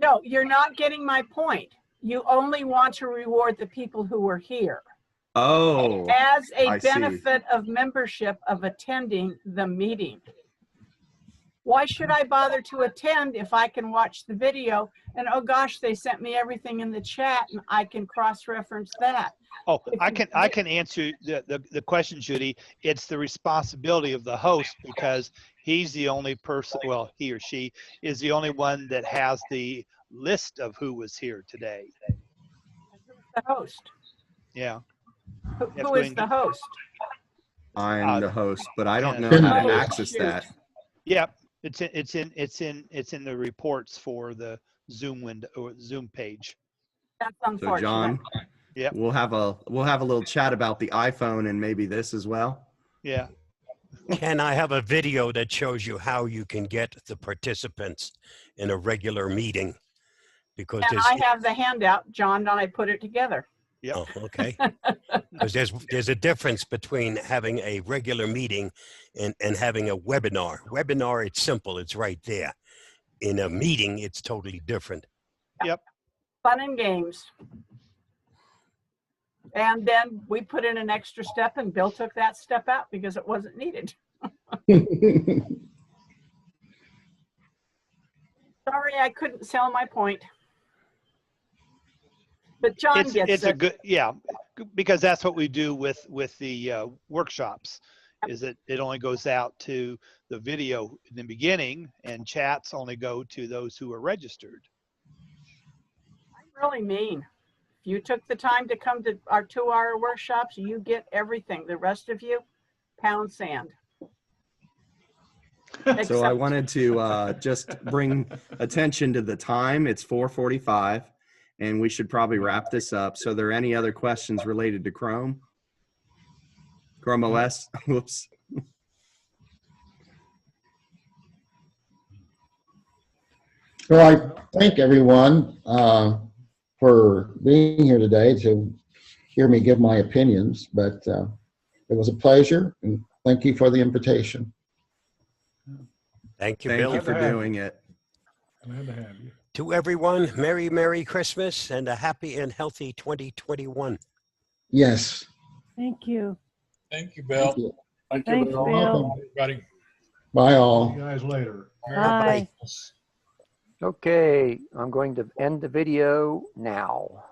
No, you're not getting my point. You only want to reward the people who were here. Oh, as a I see. benefit of membership of attending the meeting. Why should I bother to attend if I can watch the video and, oh gosh, they sent me everything in the chat and I can cross-reference that? Oh, I can answer the question, Judy. It's the responsibility of the host, because he's the only person, well, he or she is the only one that has the list of who was here today. The host. Yeah. Who is the host? I'm the host, but I don't know how to access that. Yep. It's in the reports for the Zoom window or Zoom page. That's unfortunate. So John, yeah, we'll have a little chat about the iPhone and maybe this as well. Yeah. Ken, I have a video that shows you how you can get the participants in a regular meeting, because And I have the handout. John and I put it together. Yep. oh, okay. Because there's a difference between having a regular meeting and having a webinar. Webinar, it's simple, it's right there. In a meeting, it's totally different. Yep. Fun and games. And then we put in an extra step, and Bill took that step out because it wasn't needed. Sorry, I couldn't sell my point. But John gets It's it. a good, yeah, because that's what we do with the workshops, is that it only goes out to the video in the beginning, and chats only go to those who are registered. I'm really mean. If you took the time to come to our 2-hour workshops, you get everything. The rest of you, pound sand. So I wanted to just bring attention to the time. It's 4:45, and we should probably wrap this up. So are there any other questions related to Chrome? Chrome OS? Whoops. Well, I thank everyone for being here today to hear me give my opinions, but it was a pleasure, and thank you for the invitation. Thank you, Thank Bill. you for doing it. Glad to have you. To everyone, Merry Christmas and a happy and healthy 2021. Yes. Thank you. Thank you, Bill. Thank you. Thank Thanks, Bill. Bill. Everybody. Bye See all. you guys later. Bye. Okay, I'm going to end the video now.